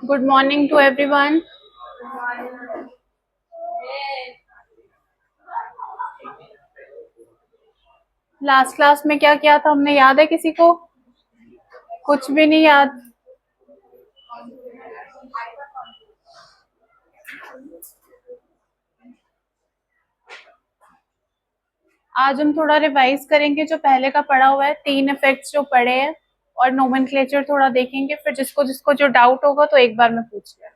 Good morning to everyone. Last class में क्या किया था हमने याद है किसी को? कुछ भी नहीं याद। आज हम थोड़ा रिवाइज करेंगे जो पहले का पढ़ा हुआ है, 3 इफेक्ट्स जो पढ़े हैं और नोमेनक्लेचर थोड़ा देखेंगे, फिर जिसको जिसको जो डाउट होगा तो एक बार में पूछ लेना।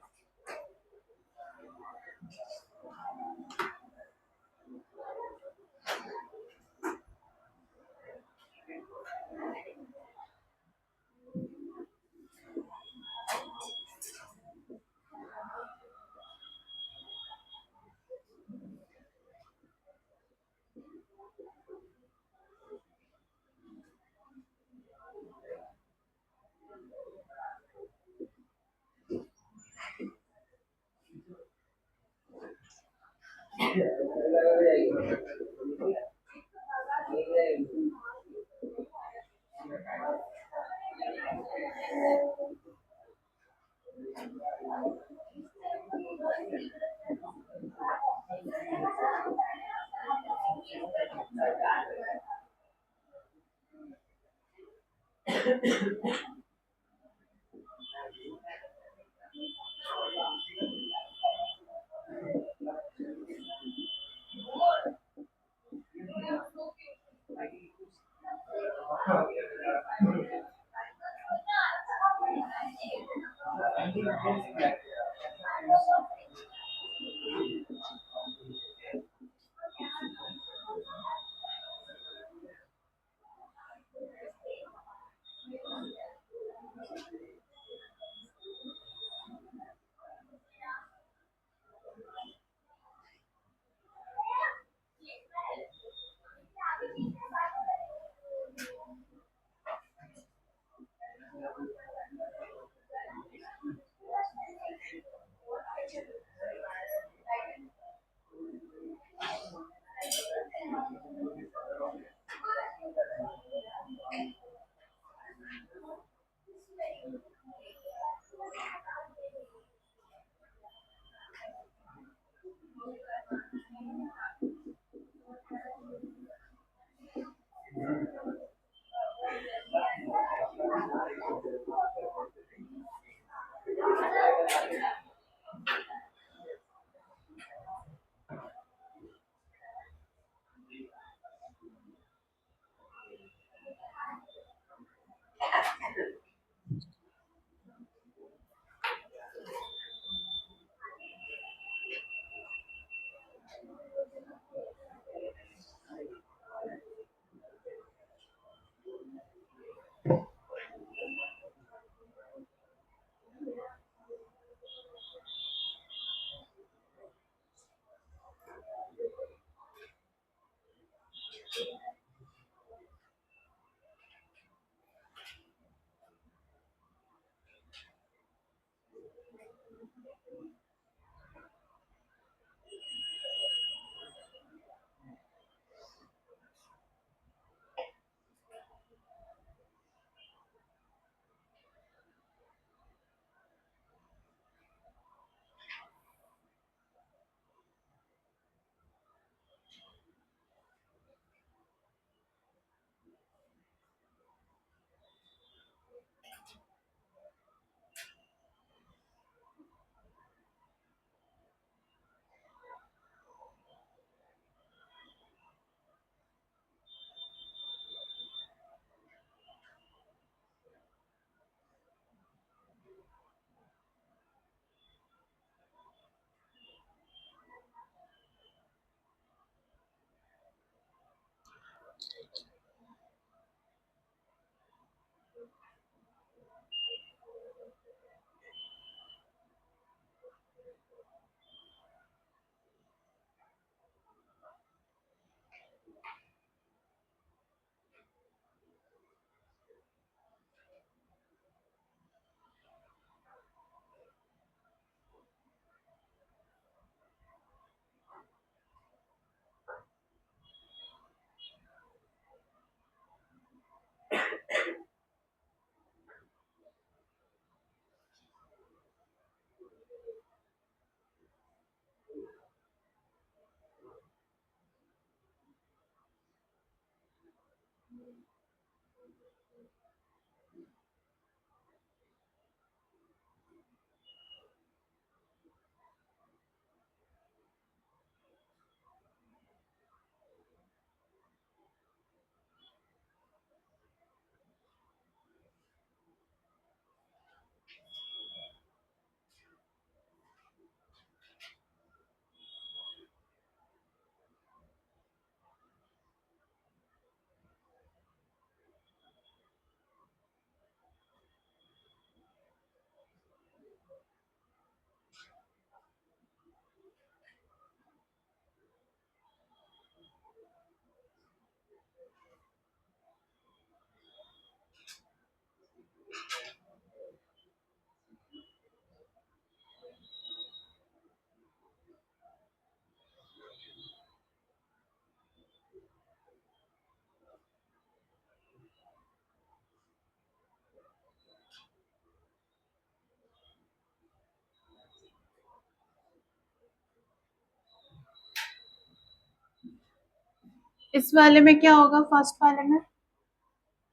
इस वाले में क्या होगा, फर्स्ट वाले में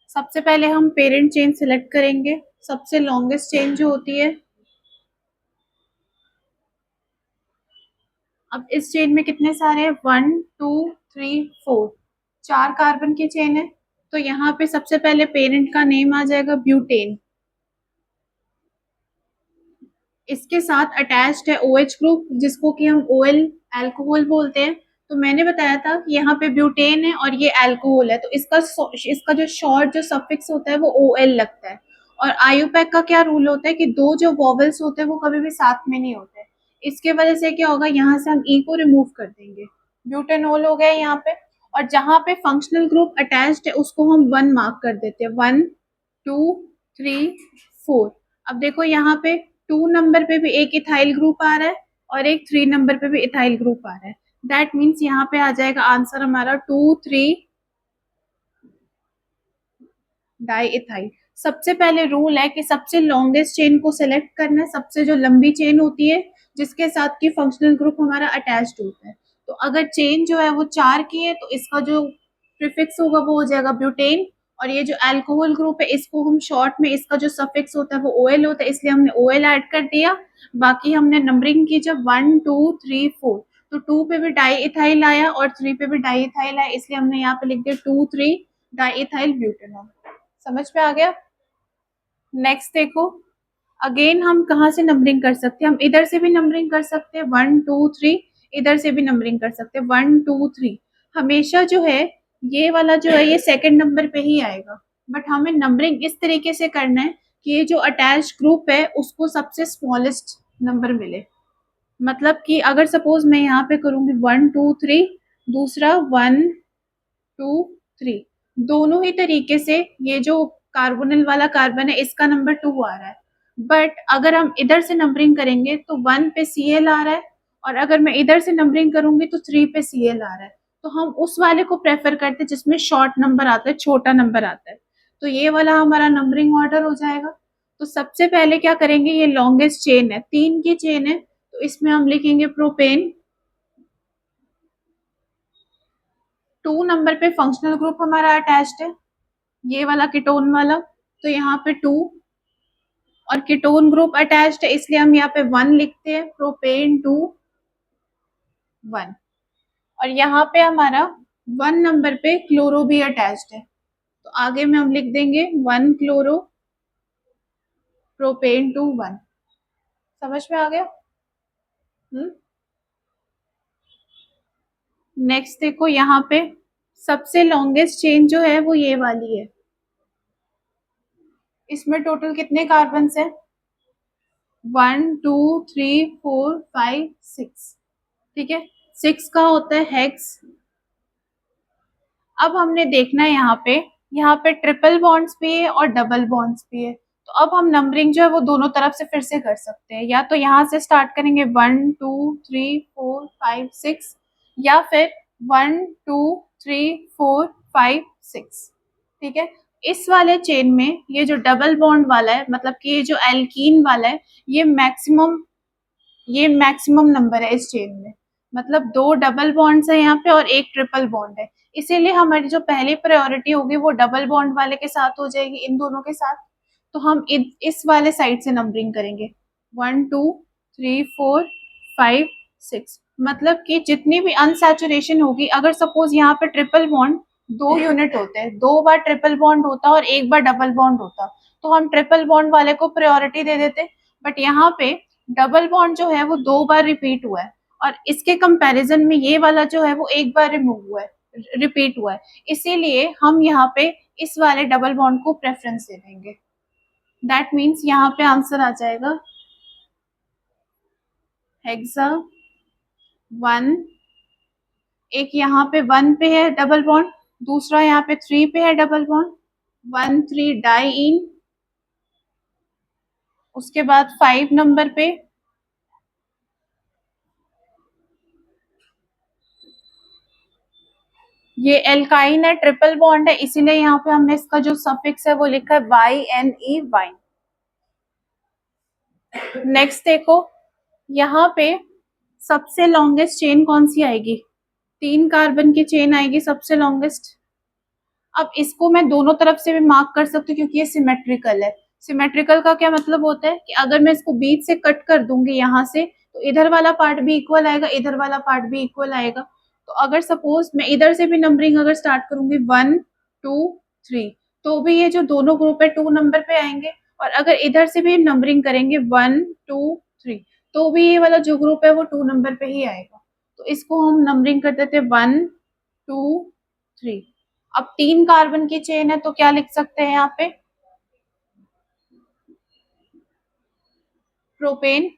सबसे पहले हम पेरेंट चेन सिलेक्ट करेंगे, सबसे लॉन्गेस्ट चेन जो होती है। अब इस चेन में कितने सारे हैं, 1 2 3 4, 4 कार्बन की चेन है। तो यहाँ पे सबसे पहले पेरेंट का नेम आ जाएगा ब्यूटेन। इसके साथ अटैच्ड है OH ग्रुप, जिसको कि हम OL अल्कोहल बोलते हैं। तो मैंने बताया था कि यहाँ पे ब्यूटेन है और ये अल्कोहल है, तो इसका जो शॉर्ट जो सफिक्स होता है वो OL लगता है। और आयुपैक का क्या रूल होता है कि दो जो वॉवल्स होते हैं वो कभी भी साथ में नहीं होते। इसके वजह से क्या होगा, यहाँ से हम ई को रिमूव कर देंगे, ब्यूटेनॉल हो गया यहाँ पे। और जहाँ पे फंक्शनल ग्रुप अटैच्ड है उसको हम 1 मार्क कर देते हैं, 1 2 3 4। अब देखो यहाँ पे 2 नंबर पे भी एक इथाइल ग्रुप आ रहा है और एक 3 नंबर पे भी इथाइल ग्रुप आ रहा है। दैट मीन्स यहाँ पे आ जाएगा आंसर हमारा 2 3 डाई इथाइल। सबसे पहले रूल है कि सबसे लॉन्गेस्ट चेन को सिलेक्ट करना है, सबसे जो लंबी चेन होती है जिसके साथ की फंक्शनल ग्रुप हमारा अटैच्ड होता है। तो अगर चेन जो है वो 4 की है तो इसका जो प्रीफिक्स होगा वो हो जाएगा ब्यूटेन। और ये जो अल्कोहल ग्रुप है इसको हम शॉर्ट में, इसका जो सफिक्स होता है वो OL होता है, इसलिए हमने OL ऐड कर दिया। बाकी हमने नंबरिंग की जब 1 2 3 4, तो 2 पे भी डाई इथाइल आया और 3 पे भी डाई इथाइल आया, इसलिए हमने यहाँ पे लिख दिया 2 3 डाई इथाइल ब्यूटेनॉल। समझ में आ गया। नेक्स्ट देखो, अगेन हम कहाँ से नंबरिंग कर सकते हैं, हम इधर से भी नंबरिंग कर सकते हैं 1 2 3, इधर से भी नंबरिंग कर सकते हैं 1 2 3। हमेशा जो है ये वाला जो है ये सेकंड नंबर पे ही आएगा, बट हमें नंबरिंग इस तरीके से करना है कि ये जो अटैच ग्रुप है उसको सबसे स्मॉलेस्ट नंबर मिले। मतलब कि अगर सपोज मैं यहाँ पे करूंगी 1 2 3, दूसरा 1 2 3, दोनों ही तरीके से ये जो कार्बोनिल वाला कार्बन है इसका नंबर 2 आ रहा है। बट अगर हम इधर से नंबरिंग करेंगे तो 1 पे Cl आ रहा है, और अगर मैं इधर से नंबरिंग करूंगी तो 3 पे Cl आ रहा है। तो हम उस वाले को प्रेफर करते हैं जिसमें शॉर्ट नंबर आता है, छोटा नंबर आता है। तो ये वाला हमारा नंबरिंग ऑर्डर हो जाएगा। तो सबसे पहले क्या करेंगे, ये लॉन्गेस्ट चेन है, 3 की चेन है, तो इसमें हम लिखेंगे प्रोपेन। 2 नंबर पे फंक्शनल ग्रुप हमारा अटैच्ड है, ये वाला कीटोन वाला, तो यहाँ पे 2, और कीटोन ग्रुप अटैच्ड है इसलिए हम यहाँ पे 1 लिखते हैं, प्रोपेन 2 1। और यहाँ पे हमारा 1 नंबर पे क्लोरो भी अटैच्ड है, तो आगे में हम लिख देंगे 1 क्लोरो प्रोपेन 2 1। समझ में आ गया। नेक्स्ट देखो यहाँ पे सबसे लॉन्गेस्ट चेन जो है वो ये वाली है, इसमें टोटल कितने कार्बन है, 1 2 3 4 5 6। ठीक है, 6 का होता है हेक्स। अब हमने देखना है यहाँ पे ट्रिपल बॉन्ड्स भी है और डबल बॉन्ड्स भी है। तो अब हम नंबरिंग जो है वो दोनों तरफ से फिर से कर सकते हैं, या तो यहाँ से स्टार्ट करेंगे 1 2 3 4 5 6, या फिर 1 2 3 4 5 6। ठीक है, इस वाले चेन में ये जो डबल बॉन्ड वाला है, मतलब कि ये जो एल्कीन वाला है, ये मैक्सिमम नंबर है इस चेन में। मतलब 2 डबल बॉन्ड्स है यहाँ पे और एक ट्रिपल बॉन्ड है, इसीलिए हमारी जो पहली प्रायोरिटी होगी वो डबल बॉन्ड वाले के साथ हो जाएगी, इन दोनों के साथ। तो हम इस वाले साइड से नंबरिंग करेंगे 1 2 3 4 5 6। मतलब कि जितनी भी अनसैचुरेशन होगी, अगर सपोज यहाँ पे ट्रिपल बॉन्ड 2 यूनिट होते हैं, 2 बार ट्रिपल बॉन्ड होता और 1 बार डबल बॉन्ड होता, तो हम ट्रिपल बॉन्ड वाले को प्रायोरिटी दे देते। बट यहाँ पे डबल बॉन्ड जो है वो 2 बार रिपीट हुआ है, और इसके कंपैरिजन में ये वाला जो है वो 1 बार रिमूव हुआ है, रिपीट हुआ है, इसीलिए हम यहाँ पे इस वाले डबल बॉन्ड को प्रेफरेंस दे देंगे। दैट मीन्स यहाँ पे आंसर आ जाएगा हेक्सा 1। एक यहाँ पे 1 पे है डबल बॉन्ड, दूसरा यहाँ पे 3 पे है डबल बॉन्ड, 1 3 डाई इन। उसके बाद 5 नंबर पे ये एल्काइन है, ट्रिपल बॉन्ड है, इसीलिए यहाँ पे हमने इसका जो सफिक्स है वो लिखा है YNE वाइन। नेक्स्ट देखो, यहाँ पे सबसे लॉन्गेस्ट चेन कौन सी आएगी, 3 कार्बन की चेन आएगी सबसे लॉन्गेस्ट। अब इसको मैं दोनों तरफ से भी मार्क कर सकती हूँ क्योंकि ये सिमेट्रिकल है। सिमेट्रिकल का क्या मतलब होता है कि अगर मैं इसको बीच से कट कर दूंगी यहाँ से, तो इधर वाला पार्ट भी इक्वल आएगा, इधर वाला पार्ट भी इक्वल आएगा। तो अगर सपोज मैं इधर से भी नंबरिंग अगर स्टार्ट करूंगी 1 2 3, तो भी ये जो दोनों ग्रुप है 2 नंबर पे आएंगे। और अगर इधर से भी नंबरिंग करेंगे 1 2 3, तो भी ये वाला जो ग्रुप है वो 2 नंबर पे ही आएगा। तो इसको हम नंबरिंग कर देते 1 2 3। अब 3 कार्बन की चेन है तो क्या लिख सकते हैं यहाँ पे, प्रोपेन।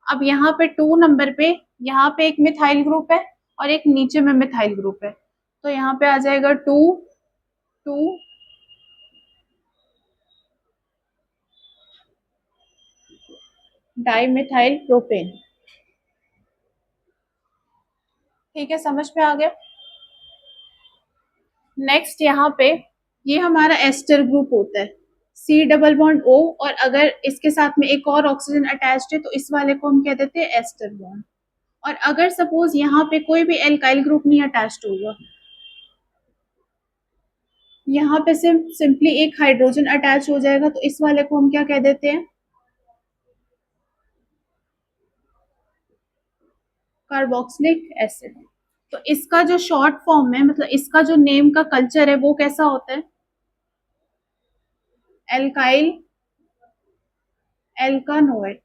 अब यहाँ पे 2 नंबर पे यहाँ पे एक मिथाइल ग्रुप है और एक नीचे में मिथाइल ग्रुप है, तो यहाँ पे आ जाएगा 2 2 डाइमिथाइल प्रोपेन। ठीक है, समझ में आ गया। नेक्स्ट यहाँ पे ये हमारा एस्टर ग्रुप होता है, सी डबल बॉन्ड ओ, और अगर इसके साथ में एक और ऑक्सीजन अटैच्ड है तो इस वाले को हम कह देते हैं एस्टर बॉन्ड। और अगर सपोज यहाँ पे कोई भी एल्काइल ग्रुप नहीं अटैच्ड होगा, यहाँ पे सिंपली एक हाइड्रोजन अटैच हो जाएगा, तो इस वाले को हम क्या कह देते हैं, कार्बोक्सिलिक एसिड। तो इसका जो शॉर्ट फॉर्म है, मतलब इसका जो नेम का कल्चर है वो कैसा होता है, एल्काइल एल्कानोएट।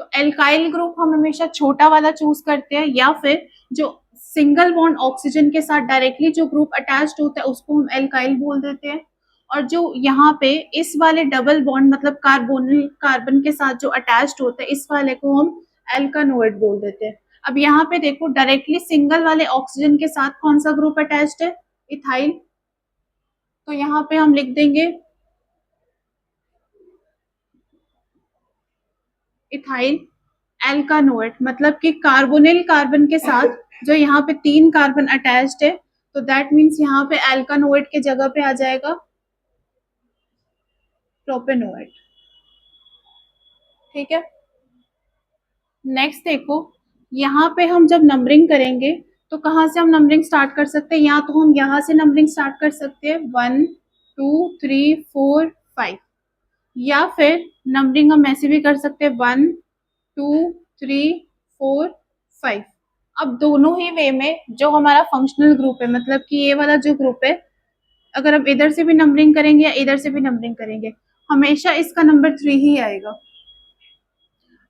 तो एल्काइल ग्रुप हम हमेशा छोटा वाला चूज करते हैं, या फिर जो सिंगल बॉन्ड ऑक्सीजन के साथ डायरेक्टली जो ग्रुप अटैच्ड होता है उसको हम एल्काइल बोल देते हैं। और जो यहाँ पे इस वाले डबल बॉन्ड मतलब कार्बोनिल कार्बन के साथ जो अटैच्ड होता है इस वाले को हम एल्कानोएट बोल देते हैं। अब यहाँ पे देखो डायरेक्टली सिंगल वाले ऑक्सीजन के साथ कौन सा ग्रुप अटैच्ड है, इथाइल। तो यहाँ पे हम लिख देंगे इथाइल एल्कानोएट, मतलब कि कार्बोनिल कार्बन के साथ जो यहाँ पे 3 कार्बन अटैच्ड है, तो दैट मीन्स यहाँ पे एल्कानोएट के जगह पे आ जाएगा प्रोपेनोएट। ठीक है, नेक्स्ट देखो, यहाँ पे हम जब नंबरिंग करेंगे तो कहाँ से हम नंबरिंग स्टार्ट कर सकते हैं, या तो हम यहाँ से नंबरिंग स्टार्ट कर सकते हैं 1 2 3 4 5, या फिर नंबरिंग हम ऐसे भी कर सकते हैं 1 2 3 4 5। अब दोनों ही वे में जो हमारा फंक्शनल ग्रुप है, मतलब कि ये वाला जो ग्रुप है, अगर हम इधर से भी नंबरिंग करेंगे या इधर से भी नंबरिंग करेंगे, हमेशा इसका नंबर 3 ही आएगा।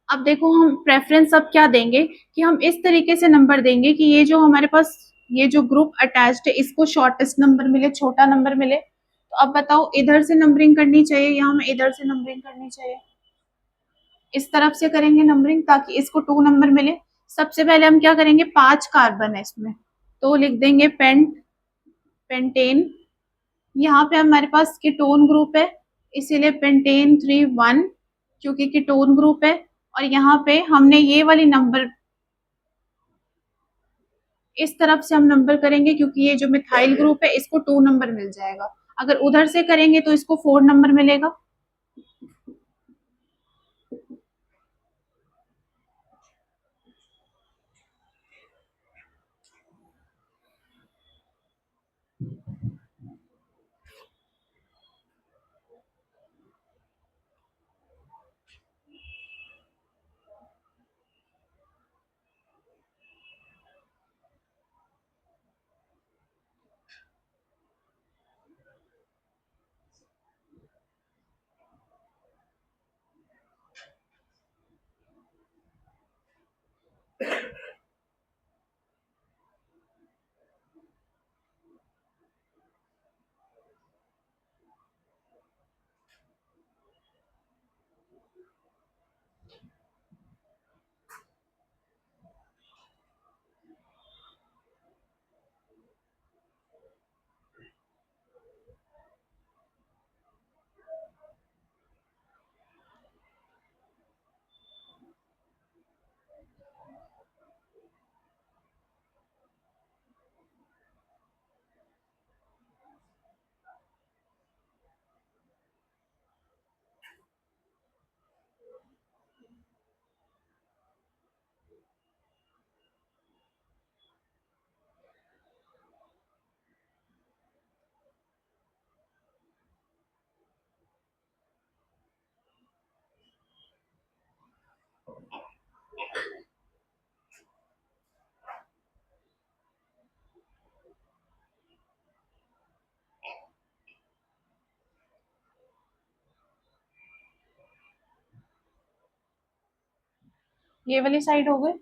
अब देखो हम प्रेफरेंस अब क्या देंगे कि हम इस तरीके से नंबर देंगे कि ये जो हमारे पास ये जो ग्रुप अटैच्ड है इसको शॉर्टेस्ट नंबर मिले, छोटा नंबर मिले। तो अब बताओ इधर से नंबरिंग करनी चाहिए या हमें इधर से नंबरिंग करनी चाहिए, इस तरफ से करेंगे नंबरिंग ताकि इसको 2 नंबर मिले। सबसे पहले हम क्या करेंगे, 5 कार्बन है इसमें, तो लिख देंगे पेंटेन। यहाँ पे हमारे पास कीटोन ग्रुप है, इसीलिए पेंटेन 3 1, क्योंकि कीटोन ग्रुप है। और यहाँ पे हमने ये वाली नंबर इस तरफ से हम नंबर करेंगे क्योंकि ये जो मिथाइल ग्रुप है इसको 2 नंबर मिल जाएगा। अगर उधर से करेंगे तो इसको 4 नंबर मिलेगा। ये वाली साइड हो गई।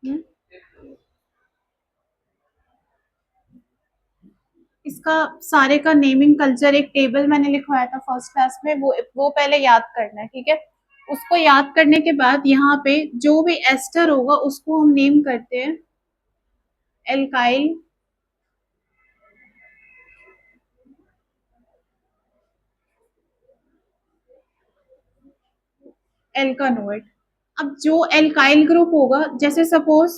हम्म। इसका सारे का नेमिंग कल्चर एक टेबल मैंने लिखवाया था फर्स्ट क्लास में, वो पहले याद करना है, ठीक है। उसको याद करने के बाद यहाँ पे जो भी एस्टर होगा उसको हम नेम करते हैं एल्काइल, एल्कानोइड। अब जो एल्काइल ग्रुप होगा, जैसे सपोज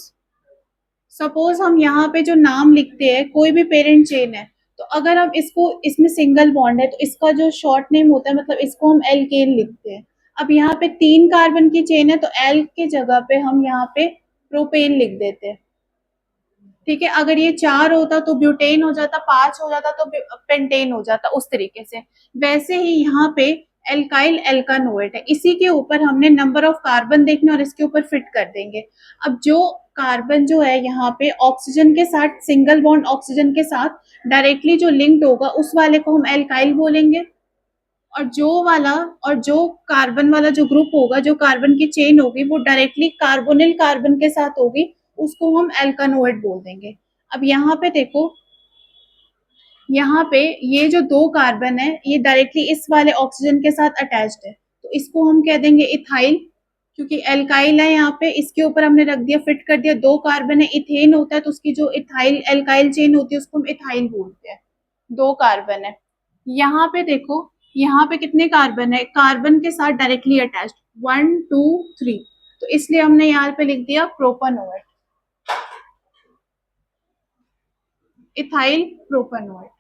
सपोज हम यहाँ पे जो नाम लिखते हैं, कोई भी पेरेंट चेन है, तो अगर हम इसको, इसमें सिंगल बॉन्ड है तो इसका जो शॉर्ट नेम होता है, मतलब इसको हम एल्केन लिखते हैं। अब यहाँ पे 3 कार्बन की चेन है तो एल के जगह पे हम यहाँ पे प्रोपेन लिख देते हैं, ठीक है। अगर ये 4 होता तो ब्यूटेन हो जाता, 5 हो जाता तो पेंटेन हो जाता, उस तरीके से। वैसे ही यहाँ पे एल्काइल एल्कानोएट है, इसी के ऊपर हमने नंबर ऑफ कार्बन देखना और इसके ऊपर फिट कर देंगे। अब जो कार्बन जो है यहाँ पे ऑक्सीजन के साथ, सिंगल बॉन्ड ऑक्सीजन के साथ डायरेक्टली जो लिंक्ड होगा उस वाले को हम एल्काइल बोलेंगे। और जो कार्बन वाला जो ग्रुप होगा, जो कार्बन की चेन होगी वो डायरेक्टली कार्बोनिल कार्बन के साथ होगी, उसको हम एल्कानोइड बोल देंगे। अब यहाँ पे देखो, यहाँ पे ये जो 2 कार्बन है ये डायरेक्टली इस वाले ऑक्सीजन के साथ अटैच्ड है, तो इसको हम कह देंगे इथाइल, क्योंकि एल्काइल है यहाँ पे, इसके ऊपर हमने रख दिया, फिट कर दिया। 2 कार्बन है, इथेन होता है तो उसकी जो इथाइल एल्काइल चेन होती है उसको हम इथाइल बोलते हैं। 2 कार्बन है। यहाँ पे देखो, यहाँ पे कितने कार्बन है, कार्बन के साथ डायरेक्टली अटैच्ड 1 2 3, तो इसलिए हमने यहाँ पे लिख दिया प्रोपानोएट, इथाइल प्रोपानोएट।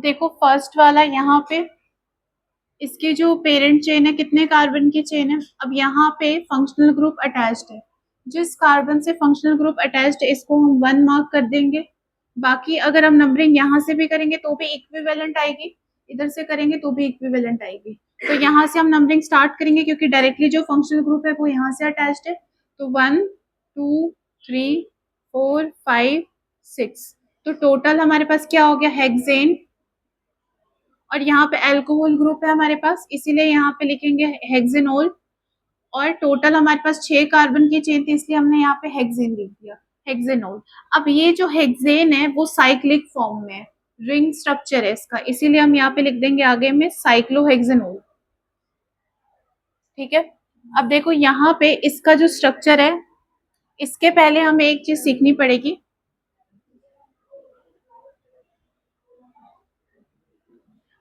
देखो फर्स्ट वाला यहाँ पे इसकी जो पेरेंट चेन है कितने कार्बन की चेन है, अब यहाँ पे फंक्शनल ग्रुप अटैच्ड है, जिस कार्बन से फंक्शनल ग्रुप अटैच्ड है इसको हम 1 मार्क कर देंगे। बाकी अगर हम नंबरिंग यहाँ से भी करेंगे तो भी इक्विवेलेंट आएगी, इधर से करेंगे तो भी इक्विवेलेंट आएगी। तो यहाँ से हम नंबरिंग स्टार्ट करेंगे क्योंकि डायरेक्टली जो फंक्शनल ग्रुप है वो यहाँ से अटैच्ड है। तो 1 2 3 4 5 6, तो टोटल हमारे पास क्या हो गया, हेक्सेन। और यहाँ पे अल्कोहल ग्रुप है हमारे पास, इसीलिए यहाँ पे लिखेंगे हेक्सेनोल। और टोटल हमारे पास 6 कार्बन की चेन थी इसलिए हमने यहाँ पे हेक्सेन लिख दिया, हेक्सेनोल। अब ये जो हेक्सेन है वो साइक्लिक फॉर्म में है, रिंग स्ट्रक्चर है इसका, इसीलिए हम यहाँ पे लिख देंगे आगे में साइक्लोहेक्सेनोल। ठीक है, अब देखो यहाँ पे इसका जो स्ट्रक्चर है, इसके पहले हमें एक चीज सीखनी पड़ेगी।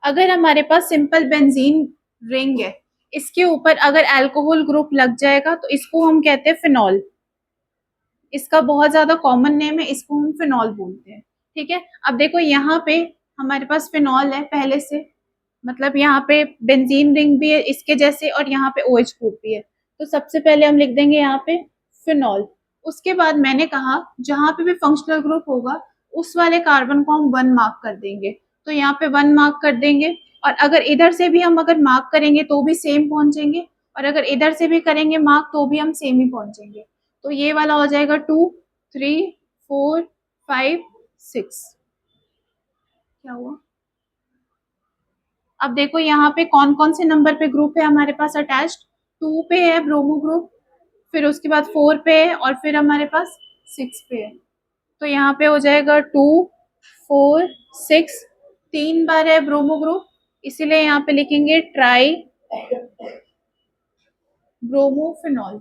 अगर हमारे पास सिंपल बेंजीन रिंग है, इसके ऊपर अगर अल्कोहल ग्रुप लग जाएगा तो इसको हम कहते हैं फिनॉल। इसका बहुत ज्यादा कॉमन नेम है, इसको हम फिनॉल बोलते हैं। ठीक है, अब देखो यहाँ पे हमारे पास फिनॉल है पहले से, मतलब यहाँ पे बेंजीन रिंग भी है इसके जैसे और यहाँ पे OH ग्रुप भी है। तो सबसे पहले हम लिख देंगे यहाँ पे फिनॉल। उसके बाद मैंने कहा जहां पे भी फंक्शनल ग्रुप होगा उस वाले कार्बन को हम 1 मार्क कर देंगे, तो यहाँ पे 1 मार्क कर देंगे। और अगर इधर से भी हम अगर मार्क करेंगे तो भी सेम पहुंचेंगे, और अगर इधर से भी करेंगे मार्क तो भी हम सेम ही पहुंचेंगे। तो ये वाला हो जाएगा 2 3 4 5 6। क्या हुआ, अब देखो यहाँ पे कौन कौन से नंबर पे ग्रुप है हमारे पास अटैच्ड। 2 पे है ब्रोमो ग्रुप, फिर उसके बाद 4 पे है और फिर हमारे पास 6 पे है। तो यहाँ पे हो जाएगा 2 4 6, 3 बार है ब्रोमो ग्रुप, इसीलिए यहाँ पे लिखेंगे ट्राई ब्रोमोफिनॉल।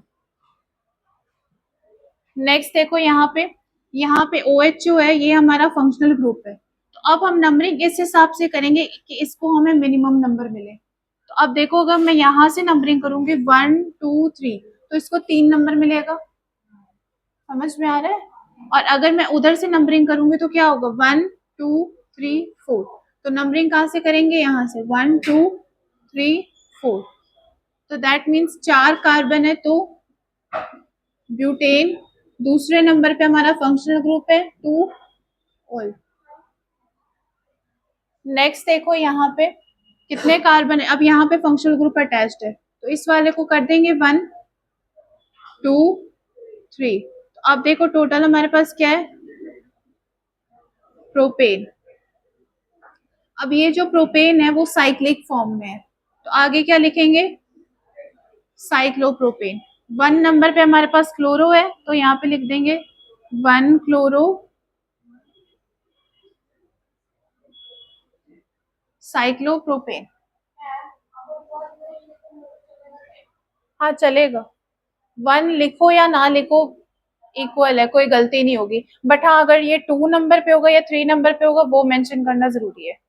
नेक्स्ट देखो यहाँ पे OH जो है ये हमारा फंक्शनल ग्रुप है। तो अब हम नंबरिंग इस हिसाब से करेंगे कि इसको हमें मिनिमम नंबर मिले। तो अब देखो अगर मैं यहाँ से नंबरिंग करूंगी 1 2 3 तो इसको 3 नंबर मिलेगा, समझ में आ रहा है। और अगर मैं उधर से नंबरिंग करूंगी तो क्या होगा 1 2 3 4, तो नंबरिंग कहाँ से करेंगे, यहाँ से 1 2 3 4। तो दैट मीन्स 4 कार्बन है तो ब्यूटेन। दूसरे नंबर पे हमारा फंक्शनल ग्रुप है 2 ऑल। नेक्स्ट देखो यहाँ पे कितने कार्बन है, अब यहाँ पे फंक्शनल ग्रुप अटैच्ड है तो इस वाले को कर देंगे 1 2 3। तो अब देखो टोटल हमारे पास क्या है, प्रोपेन। अब ये जो प्रोपेन है वो साइक्लिक फॉर्म में है, तो आगे क्या लिखेंगे, साइक्लोप्रोपेन। 1 नंबर पे हमारे पास क्लोरो है तो यहाँ पे लिख देंगे 1 क्लोरो साइक्लोप्रोपेन। हाँ चलेगा, 1 लिखो या ना लिखो इक्वल है, कोई गलती नहीं होगी। बट हाँ अगर ये 2 नंबर पे होगा या 3 नंबर पे होगा वो मेंशन करना जरूरी है।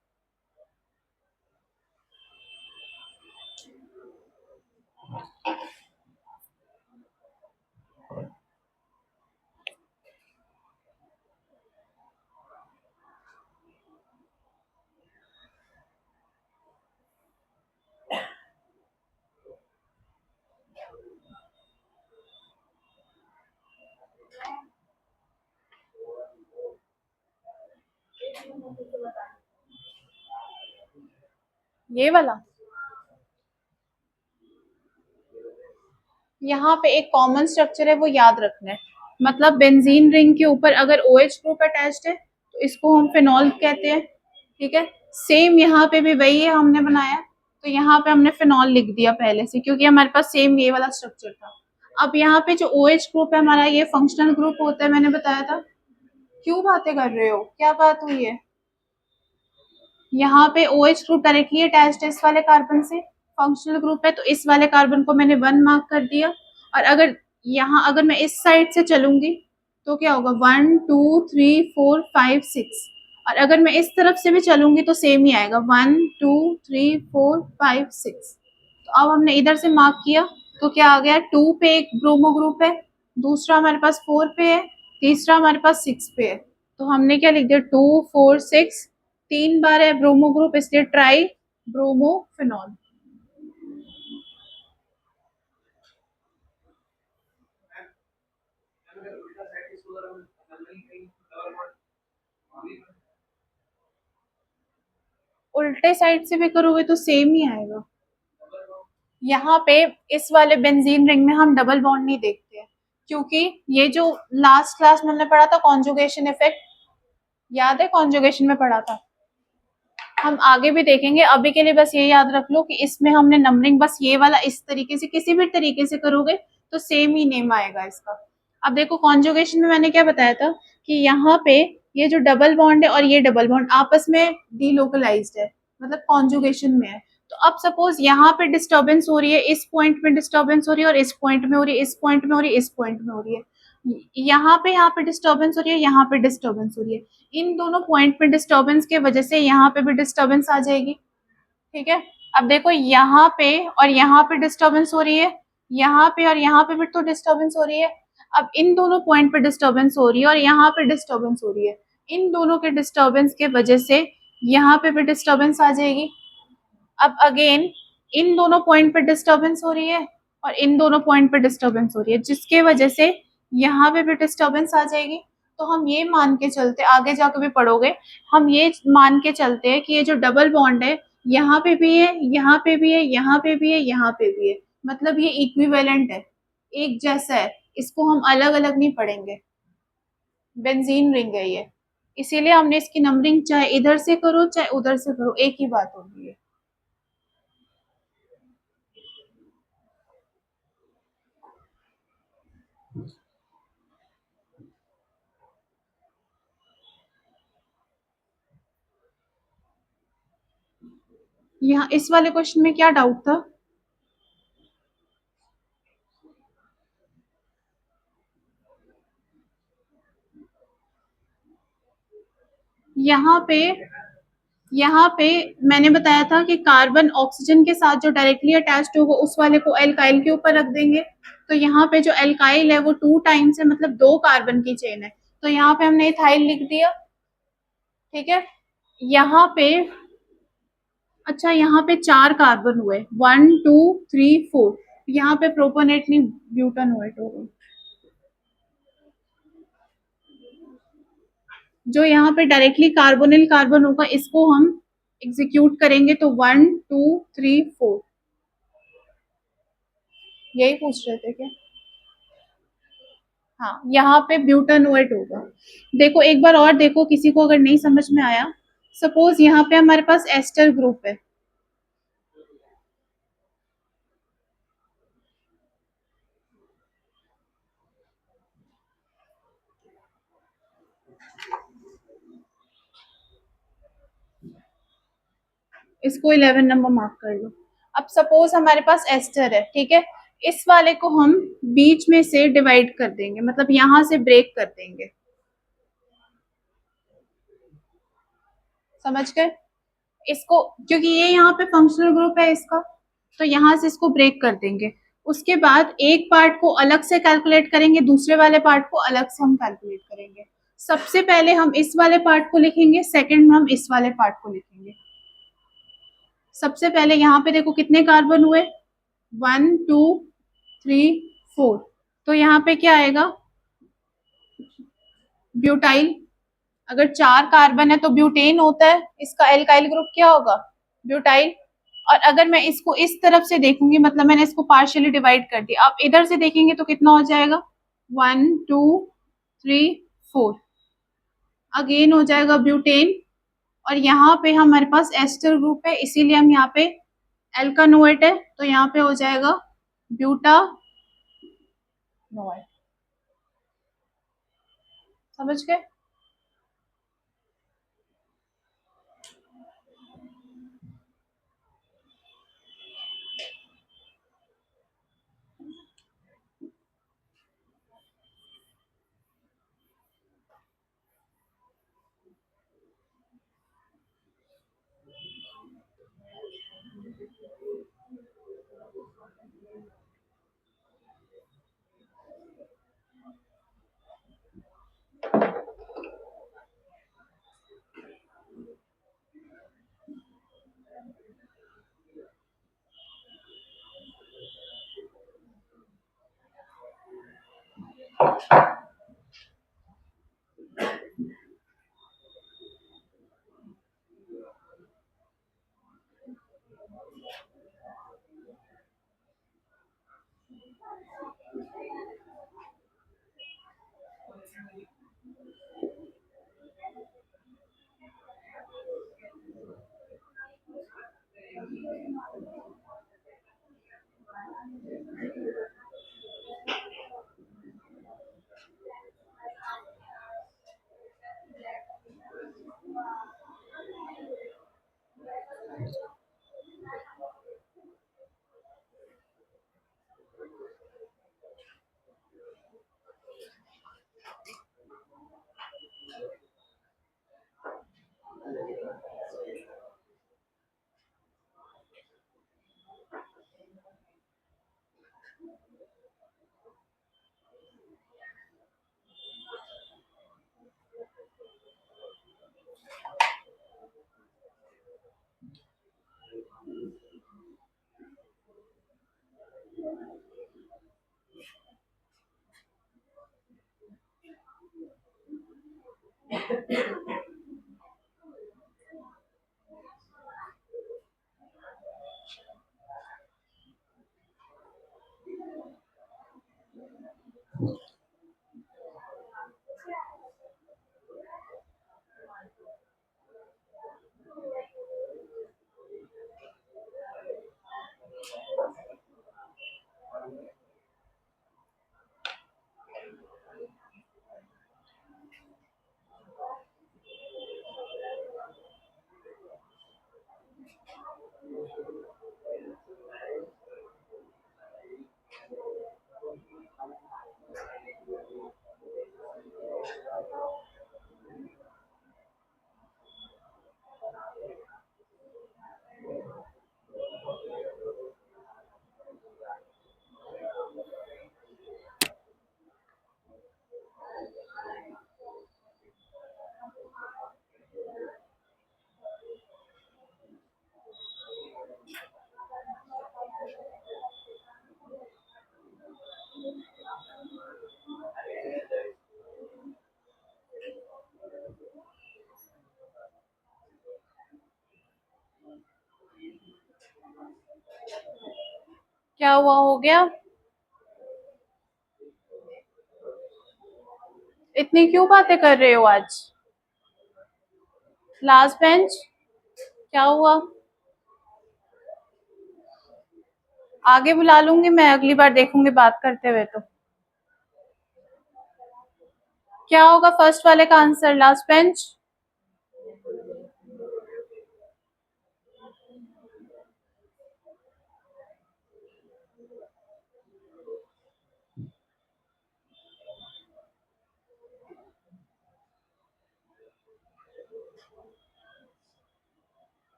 ये वाला यहाँ पे एक कॉमन स्ट्रक्चर है वो याद रखना है, मतलब बेंजीन रिंग के ऊपर अगर OH ग्रुप अटैच्ड है तो इसको हम फिनॉल कहते हैं। ठीक है, सेम यहाँ पे भी वही है हमने बनाया, तो यहाँ पे हमने फिनॉल लिख दिया पहले से क्योंकि हमारे पास सेम ये वाला स्ट्रक्चर था। अब यहाँ पे जो OH ग्रुप है हमारा ये फंक्शनल ग्रुप होता है, मैंने बताया था। क्यों बातें कर रहे हो, क्या बात हुई है, यहाँ पे OH ग्रुप डायरेक्टली अटैच्ड है इस वाले कार्बन से, फंक्शनल ग्रुप है तो इस वाले कार्बन को मैंने 1 मार्क कर दिया। और अगर यहाँ अगर मैं इस साइड से चलूंगी तो क्या होगा 1 2 3 4 5 6, और अगर मैं इस तरफ से भी चलूंगी तो सेम ही आएगा 1 2 3 4 5 6। तो अब हमने इधर से मार्क किया तो क्या आ गया, 2 पे एक ब्रोमो ग्रुप है, दूसरा हमारे पास 4 पे है, तीसरा हमारे पास 6 पे है। तो हमने क्या लिख दिया 2 4 6, 3 बार है ब्रोमो ग्रुप, इसलिए ट्राई ब्रोमोफिनॉल। उल्टे साइड से भी करोगे तो सेम ही आएगा। यहाँ पे इस वाले बेंजीन रिंग में हम डबल बॉन्ड नहीं देखते हैं, क्योंकि ये जो लास्ट क्लास में हमने पढ़ा था कॉन्जुगेशन इफेक्ट, याद है कॉन्जुगेशन में पढ़ा था, हम आगे भी देखेंगे। अभी के लिए बस ये याद रख लो कि इसमें हमने नंबरिंग बस ये वाला इस तरीके से, किसी भी तरीके से करोगे तो सेम ही नेम आएगा इसका। अब देखो कॉन्जुगेशन में मैंने क्या बताया था कि यहाँ पे ये जो डबल बॉन्ड है और ये डबल बॉन्ड आपस में डीलोकलाइज्ड है, मतलब कॉन्जुगेशन में है। तो अब सपोज यहाँ पे डिस्टर्बेंस हो रही है, इस पॉइंट में डिस्टर्बेंस हो रही है, और इस पॉइंट में हो रही है, इस पॉइंट में हो रही है, इस पॉइंट में हो रही है, यहाँ पे डिस्टर्बेंस हो रही है, यहाँ पे डिस्टर्बेंस हो रही है। इन दोनों पॉइंट पे डिस्टर्बेंस के वजह से यहाँ पे भी डिस्टर्बेंस आ जाएगी। ठीक है, अब देखो यहाँ पे और यहाँ पे डिस्टर्बेंस हो रही है, यहाँ पे और यहाँ पे भी तो डिस्टर्बेंस हो रही है। अब इन दोनों पॉइंट पे डिस्टर्बेंस हो रही है और यहाँ पे डिस्टर्बेंस हो रही है, इन दोनों के डिस्टर्बेंस के वजह से यहाँ पे भी डिस्टर्बेंस आ जाएगी। अब अगेन इन दोनों पॉइंट पे डिस्टर्बेंस हो रही है और इन दोनों पॉइंट पे डिस्टर्बेंस हो रही है, जिसके वजह से यहाँ पे भी डिस्टर्बेंस आ जाएगी। तो हम ये मान के चलते, आगे जाकर भी पढ़ोगे, हम ये मान के चलते हैं कि ये जो डबल बॉन्ड है यहाँ पे भी है, यहाँ पे भी है, यहाँ पे भी है, यहाँ पे भी है, मतलब ये इक्विवेलेंट है, एक जैसा है, इसको हम अलग अलग नहीं पढ़ेंगे। बेंजीन रिंग है ये, इसीलिए हमने इसकी नंबरिंग चाहे इधर से करो चाहे उधर से करो एक ही बात होगी है। यहाँ इस वाले क्वेश्चन में क्या डाउट था? यहाँ पे यहाँ पे मैंने बताया था कि कार्बन ऑक्सीजन के साथ जो डायरेक्टली अटैच्ड होगा उस वाले को एल्काइल के ऊपर रख देंगे। तो यहाँ पे जो एल्काइल है वो 2 टाइम्स है, मतलब 2 कार्बन की चेन है, तो यहाँ पे हमने इथाइल लिख दिया। ठीक है, यहाँ पे अच्छा यहाँ पे 4 कार्बन हुए, 1 2 3 4, यहाँ पे प्रोपोनेट नहीं ब्यूटानोएट होगा। जो यहाँ पे डायरेक्टली कार्बोनिल कार्बन होगा इसको हम एग्जीक्यूट करेंगे तो 1 2 3 4, यही पूछ रहे थे क्या? हाँ, यहाँ पे ब्यूटानोएट होगा। देखो एक बार और देखो, किसी को अगर नहीं समझ में आया, सपोज यहाँ पे हमारे पास एस्टर ग्रुप है, इसको 11 नंबर मार्क कर लो। अब सपोज हमारे पास एस्टर है, ठीक है, इस वाले को हम बीच में से डिवाइड कर देंगे, मतलब यहाँ से ब्रेक कर देंगे, समझ गए इसको, क्योंकि ये यहाँ पे फंक्शनल ग्रुप है इसका, तो यहाँ से इसको ब्रेक कर देंगे। उसके बाद एक पार्ट को अलग से कैलकुलेट करेंगे, दूसरे वाले पार्ट को अलग से हम कैलकुलेट करेंगे। सबसे पहले हम इस वाले पार्ट को लिखेंगे, सेकंड में हम इस वाले पार्ट को लिखेंगे। सबसे पहले यहाँ पे देखो कितने कार्बन हुए, 1 2 3 4, तो यहाँ पे क्या आएगा, ब्यूटाइल। अगर 4 कार्बन है तो ब्यूटेन होता है, इसका एल्काइल ग्रुप क्या होगा, ब्यूटाइल। और अगर मैं इसको इस तरफ से देखूंगी, मतलब मैंने इसको पार्शियली डिवाइड कर दिया, आप इधर से देखेंगे तो कितना हो जाएगा, 1 2 3 4, अगेन हो जाएगा ब्यूटेन। और यहाँ पे हमारे पास एस्टर ग्रुप है, इसीलिए हम यहाँ पे एल्कानोएट है, तो यहाँ पे हो जाएगा ब्यूटानोएट। समझ गए? क्या हुआ, हो गया? इतनी क्यों बातें कर रहे हो आज? लास्ट बेंच, क्या हुआ? आगे बुला लूंगी मैं, अगली बार देखूंगी बात करते हुए तो। क्या होगा फर्स्ट वाले का आंसर, लास्ट बेंच?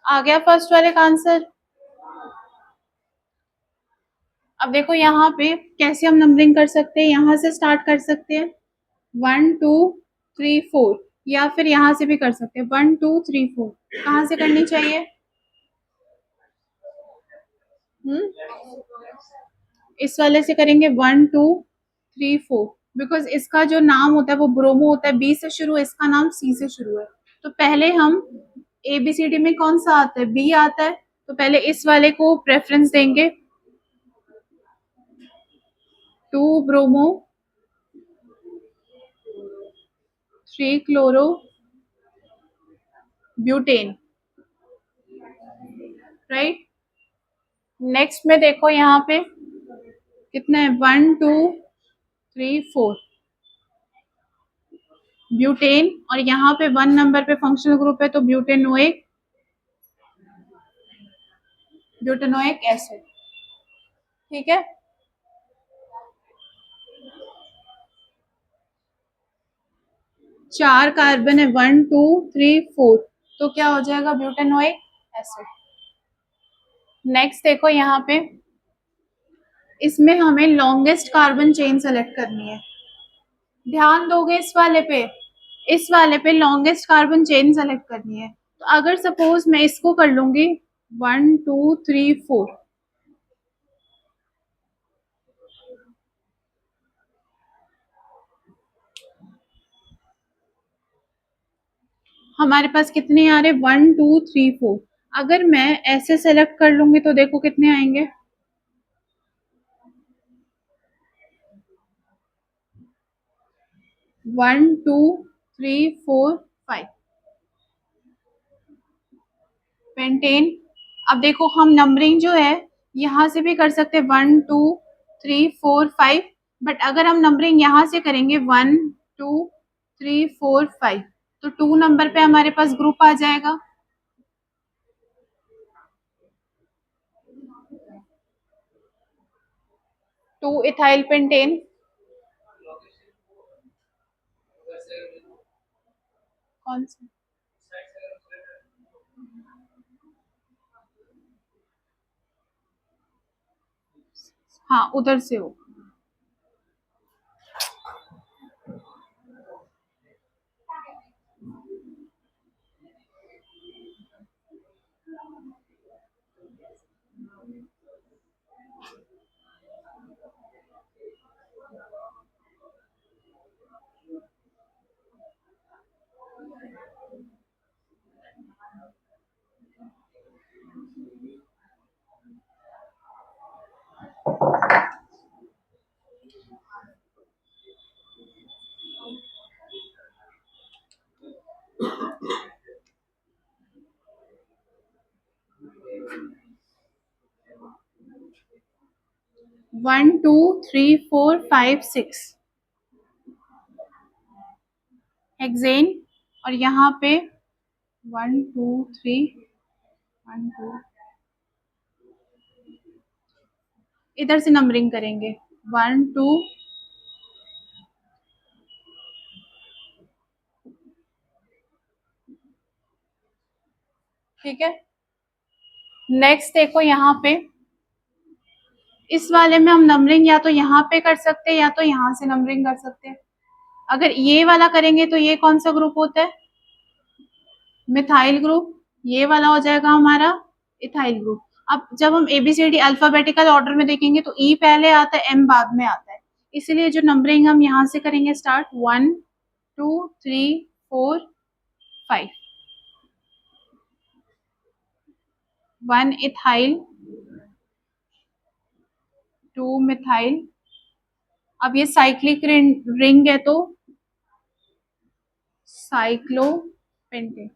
आ गया फर्स्ट वाले का आंसर? अब देखो यहाँ पे कैसे हम नंबरिंग कर सकते हैं, यहाँ से स्टार्ट कर सकते हैं 1 2 3 4, या फिर यहाँ से भी कर सकते हैं 1 2 3 4। कहाँ से करनी चाहिए? इस वाले से करेंगे 1 2 3 4, बिकॉज इसका जो नाम होता है वो ब्रोमो होता है, बी से शुरू है, इसका नाम सी से शुरू है। तो पहले हम ABCD में कौन सा आता है, बी आता है, तो पहले इस वाले को प्रेफरेंस देंगे। 2 bromo 3 chloro butane, right. Next में देखो यहाँ पे कितना है, 1 2 3 4 ब्यूटेन, और यहाँ पे 1 नंबर पे फंक्शनल ग्रुप है तो ब्यूटेनोइक, ब्यूटेनोइक एसिड। ठीक है, चार कार्बन है, 1 2 3 4, तो क्या हो जाएगा ब्यूटेनोइक एसिड। नेक्स्ट देखो यहाँ पे, इसमें हमें लॉन्गेस्ट कार्बन चेन सेलेक्ट करनी है। ध्यान दोगे इस वाले पे, इस वाले पे लॉन्गेस्ट कार्बन चेन सेलेक्ट करनी है। तो अगर सपोज मैं इसको कर लूंगी 1 2 3 4, हमारे पास कितने आ रहे 1 2 3 4। अगर मैं ऐसे सेलेक्ट कर लूंगी तो देखो कितने आएंगे, 1 2 3 4 5 पेंटेन। अब देखो हम नंबरिंग जो है यहाँ से भी कर सकते हैं 1 2 3 4 5, बट अगर हम नंबरिंग यहाँ से करेंगे 1 2 3 4 5, तो 2 नंबर पे हमारे पास ग्रुप आ जाएगा। Two ethyl pentane. कौन सा? हाँ उधर से हो। One two three four five six hexane, और यहाँ पे 1 2 3 1 2, इधर से नंबरिंग करेंगे 1 2, ठीक है। नेक्स्ट देखो यहाँ पे, इस वाले में हम नंबरिंग या तो यहाँ पे कर सकते हैं या तो यहाँ से नंबरिंग कर सकते हैं। अगर ये वाला करेंगे तो ये कौन सा ग्रुप होता है, मिथाइल ग्रुप। ये वाला हो जाएगा हमारा इथाइल ग्रुप। अब जब हम एबीसीडी अल्फाबेटिकल ऑर्डर में देखेंगे तो ई पहले आता है, एम बाद में आता है, इसलिए जो नंबरिंग हम यहाँ से करेंगे स्टार्ट 1 2 3 4 5। 1 ethyl, 2 methyl. अब ये साइक्लिक रिंग है तो साइक्लोपेंटेन।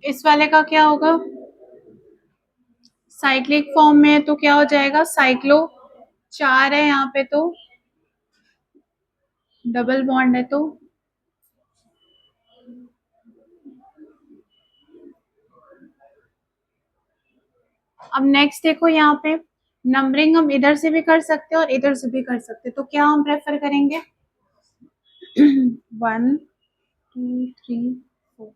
इस वाले का क्या होगा? साइक्लिक फॉर्म में है तो क्या हो जाएगा? साइक्लो, 4 है यहाँ पे तो डबल बॉन्ड है तो अब नेक्स्ट देखो यहाँ पे नंबरिंग हम इधर से भी कर सकते हैं और इधर से भी कर सकते हैं, तो क्या हम प्रेफर करेंगे? 1 2 3 4।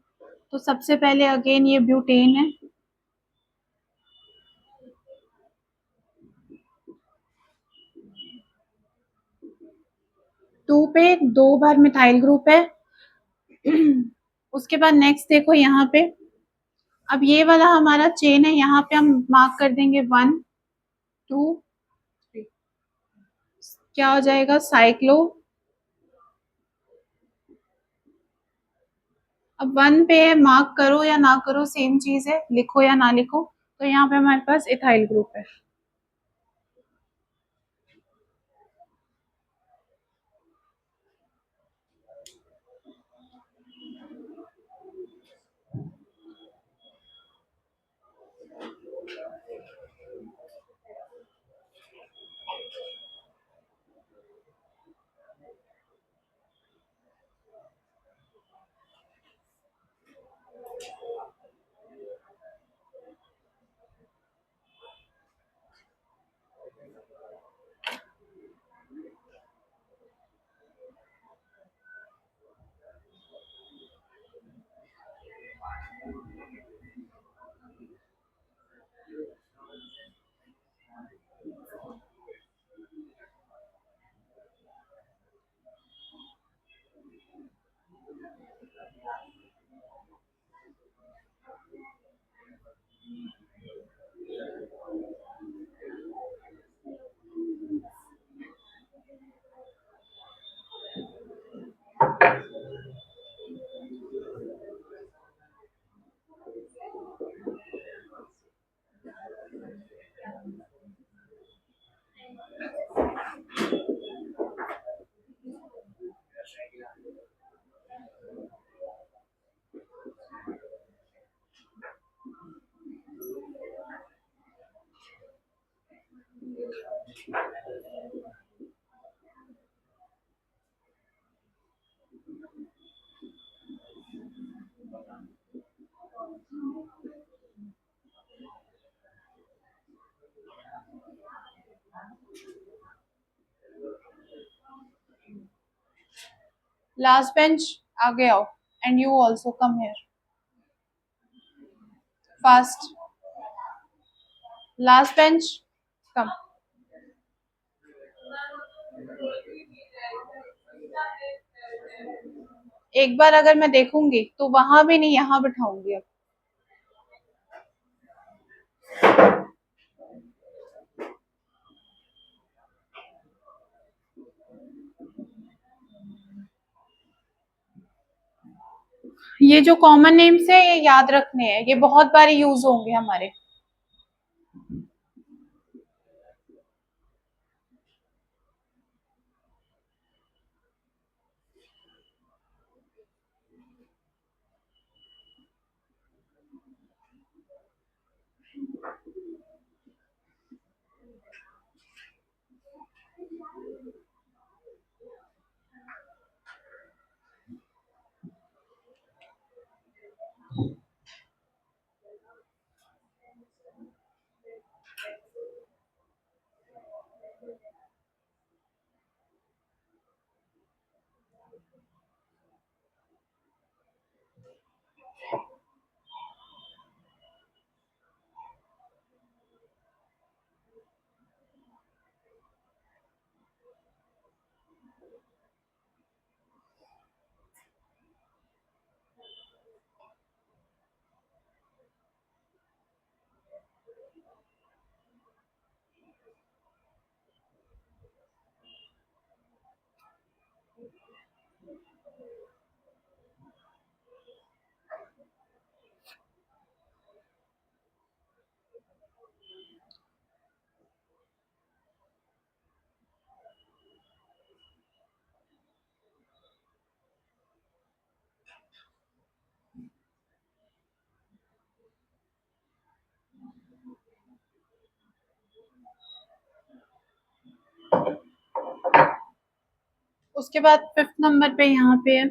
तो सबसे पहले अगेन ये ब्यूटेन है, 2 पे 2 बार मिथाइल ग्रुप है। उसके बाद नेक्स्ट देखो यहाँ पे, अब ये वाला हमारा चेन है, यहाँ पे हम मार्क कर देंगे 1 2 3। क्या हो जाएगा? साइक्लो। अब 1 पे है, मार्क करो या ना करो सेम चीज है, लिखो या ना लिखो, तो यहाँ पे हमारे पास इथाइल ग्रुप है। लास्ट बेंच आगे आओ, and you also come here fast. Last bench come. एक बार अगर मैं देखूंगी तो वहां भी नहीं, यहाँ बिठाऊंगी अब। ये जो कॉमन नेम्स है ये याद रखने हैं, ये बहुत बार यूज होंगे हमारे। उसके बाद 5th नंबर पे यहाँ पे है।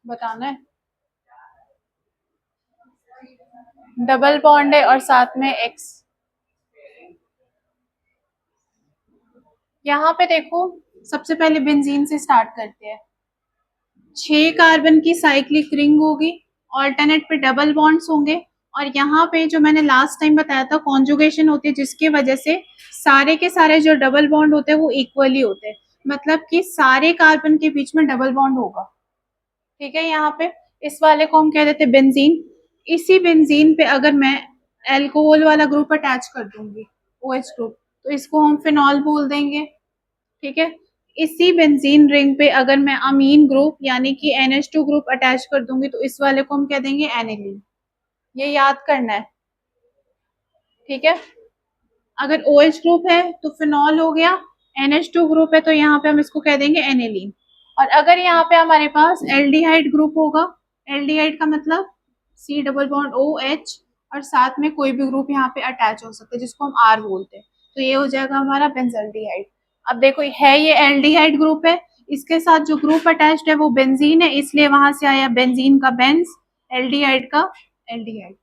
बताना है। डबल बॉन्ड है और साथ में एक्स। यहाँ पे देखो, सबसे पहले बेंजीन से स्टार्ट करते हैं। 6 कार्बन की साइक्लिक रिंग होगी, ऑल्टरनेट पे डबल बॉन्ड्स होंगे, और यहाँ पे जो मैंने लास्ट टाइम बताया था कॉन्जुगेशन होती है, जिसकी वजह से सारे के सारे जो डबल बॉन्ड होते हैं वो इक्वली होते हैं, मतलब कि सारे कार्बन के बीच में डबल बॉन्ड होगा। ठीक है, यहाँ पे इस वाले को हम कह देते हैं बेंजीन। इसी बेंजीन पे अगर मैं एल्कोहल वाला ग्रुप अटैच कर दूंगी, OH ग्रुप, तो इसको हम फिनॉल बोल देंगे। ठीक है, इसी बेंजीन रिंग पे अगर मैं अमीन ग्रुप यानी कि NH2 ग्रुप अटैच कर दूंगी तो इस वाले को हम कह देंगे एनिलीन। ये याद करना है। ठीक है, अगर OH ग्रुप है तो फिनॉल हो गया, NH2 ग्रुप है तो यहाँ पे हम इसको कह देंगे एनिलीन। और अगर यहाँ पे हमारे पास एल्डिहाइड ग्रुप होगा, एल्डिहाइड का मतलब C डबल बॉन्ड OH, और साथ में कोई भी ग्रुप यहाँ पे अटैच हो सकता है जिसको हम आर बोलते हैं। तो ये हो जाएगा हमारा बेंजल्डिहाइड। अब देखो है ये एल्डिहाइड ग्रुप है, इसके साथ जो ग्रुप अटैच्ड है वो बेंजीन है, इसलिए वहां से आया बेंजीन का बेंज, एल्डिहाइड का एल्डिहाइड,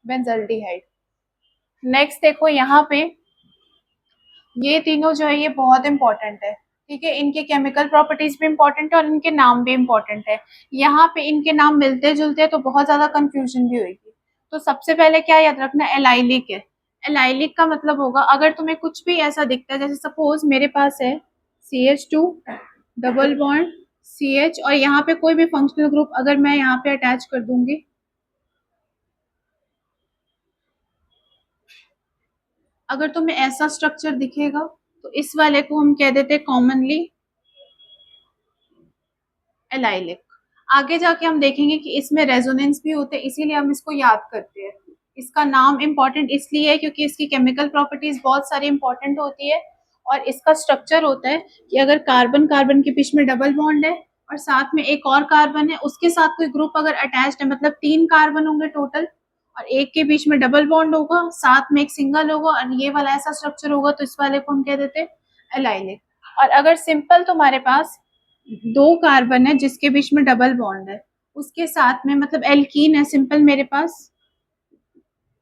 बेंजल्डिहाइड। नेक्स्ट देखो यहाँ पे ये तीनों जो है ये बहुत इंपॉर्टेंट है, ठीक है, इनके केमिकल प्रॉपर्टीज भी इंपॉर्टेंट है और इनके नाम भी इंपॉर्टेंट है। यहाँ पे इनके नाम मिलते जुलते हैं तो बहुत ज्यादा कंफ्यूजन भी होगी। तो सबसे पहले क्या याद रखना, एलाइलिक है। एलाइलिक का मतलब होगा अगर तुम्हें कुछ भी ऐसा दिखता है, जैसे सपोज मेरे पास है CH2 डबल बॉन्ड CH और यहाँ पे कोई भी फंक्शनल ग्रुप अगर मैं यहाँ पे अटैच कर दूंगी, अगर तुम्हें ऐसा स्ट्रक्चर दिखेगा तो इस वाले को हम कह देते हैं कॉमनली एलाइलिक। आगे जाके हम देखेंगे कि इसमें रेजोनेंस भी होते हैं, इसीलिए हम इसको याद करते हैं। इसका नाम इंपॉर्टेंट इसलिए है क्योंकि इसकी केमिकल प्रॉपर्टीज बहुत सारी इंपॉर्टेंट होती है और इसका स्ट्रक्चर होता है कि अगर कार्बन कार्बन के बीच में डबल बॉन्ड है और साथ में एक और कार्बन है, उसके साथ कोई ग्रुप अगर अटैच्ड है, मतलब 3 कार्बन होंगे टोटल और एक के बीच में डबल बॉन्ड होगा, साथ में एक सिंगल होगा और ये वाला ऐसा स्ट्रक्चर होगा, तो इस वाले को हम कह देते हैं एलाइलिक। और अगर सिंपल तुम्हारे पास 2 कार्बन है जिसके बीच में डबल बॉन्ड है, उसके साथ में मतलब एल्कीन है सिंपल मेरे पास,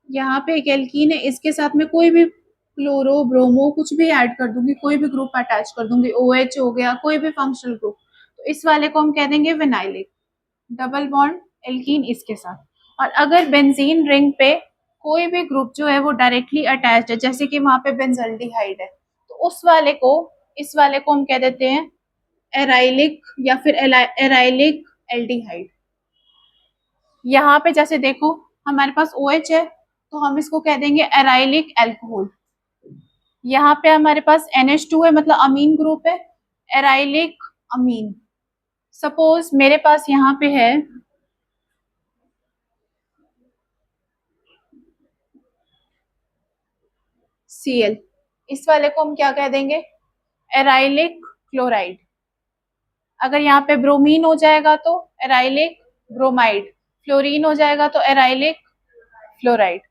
यहाँ पे एक एल्कीन है, इसके साथ में कोई भी क्लोरो ब्रोमो कुछ भी ऐड कर दूंगी, कोई भी ग्रुप अटैच कर दूंगी, OH हो गया, कोई भी फंक्शनल ग्रुप, तो इस वाले को हम कह देंगे विनाइलिक, डबल बॉन्ड एल्कीन इसके साथ। और अगर बेंजीन रिंग पे कोई भी ग्रुप जो है वो डायरेक्टली अटैच्ड है, जैसे कि वहां पे बेंजल्डिहाइड है, तो उस वाले को, इस वाले को हम कह देते हैं एराइलिक या फिर एराइलिक एल्डिहाइड। यहाँ पे जैसे देखो हमारे पास OH है तो हम इसको कह देंगे एराइलिक एल्कोहल। यहाँ पे हमारे पास NH2 है मतलब अमीन ग्रुप है, एराइलिक अमीन। सपोज मेरे पास यहाँ पे है Cl, इस वाले को हम क्या कह देंगे, एराइलिक क्लोराइड। अगर यहाँ पे ब्रोमीन हो जाएगा तो एराइलिक ब्रोमाइड, फ्लोरीन हो जाएगा तो एराइलिक फ्लोराइड।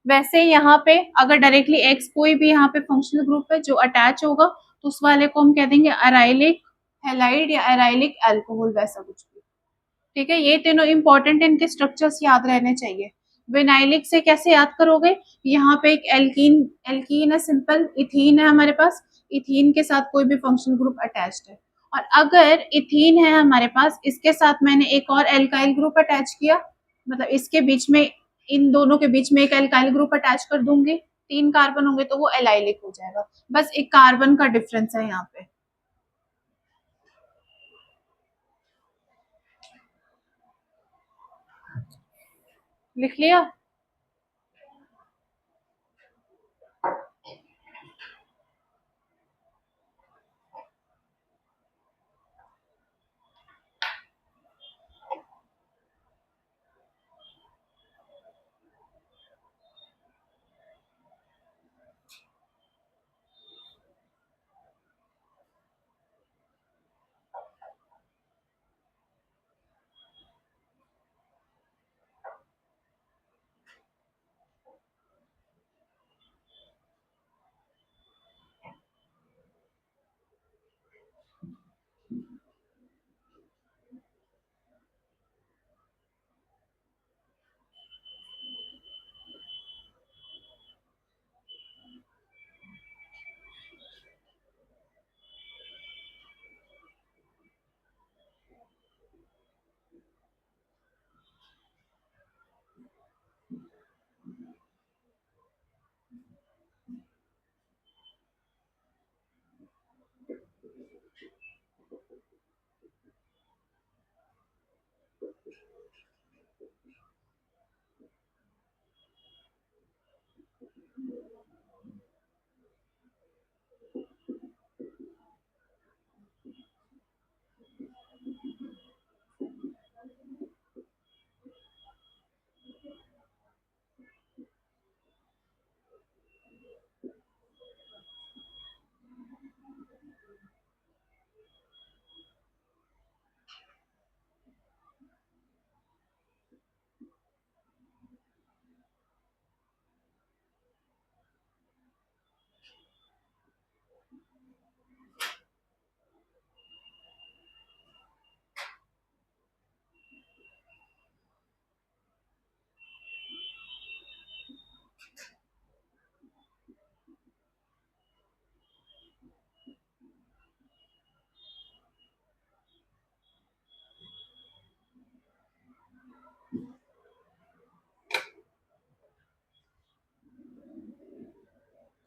वैसे यहाँ पे अगर डायरेक्टली एक्स कोई भी यहाँ पे फंक्शनल ग्रुप है जो अटैच होगा तो उस वाले को हम कह देंगे एराइलिक हेलाइड या एराइलिक अल्कोहल, वैसा कुछ भी, ठीक है। ये तीनों इंपॉर्टेंट, इनके स्ट्रक्चर्स याद रहने चाहिए। विनाइलिक से कैसे याद करोगे, यहाँ पे एक एल्कीन, एल्कीन है सिंपल, इथीन है हमारे पास, इथीन के साथ कोई भी फंक्शनल ग्रुप अटैच्ड है, और अगर इथीन है हमारे पास, इसके साथ मैंने एक और एल्काइल ग्रुप अटैच किया, मतलब इसके बीच में, इन दोनों के बीच में एक एल्काइल ग्रुप अटैच कर दूंगी, 3 कार्बन होंगे तो वो एलाइलिक हो जाएगा, बस एक कार्बन का डिफरेंस है यहाँ पे। लिख लिया।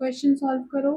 क्वेश्चन सॉल्व करो।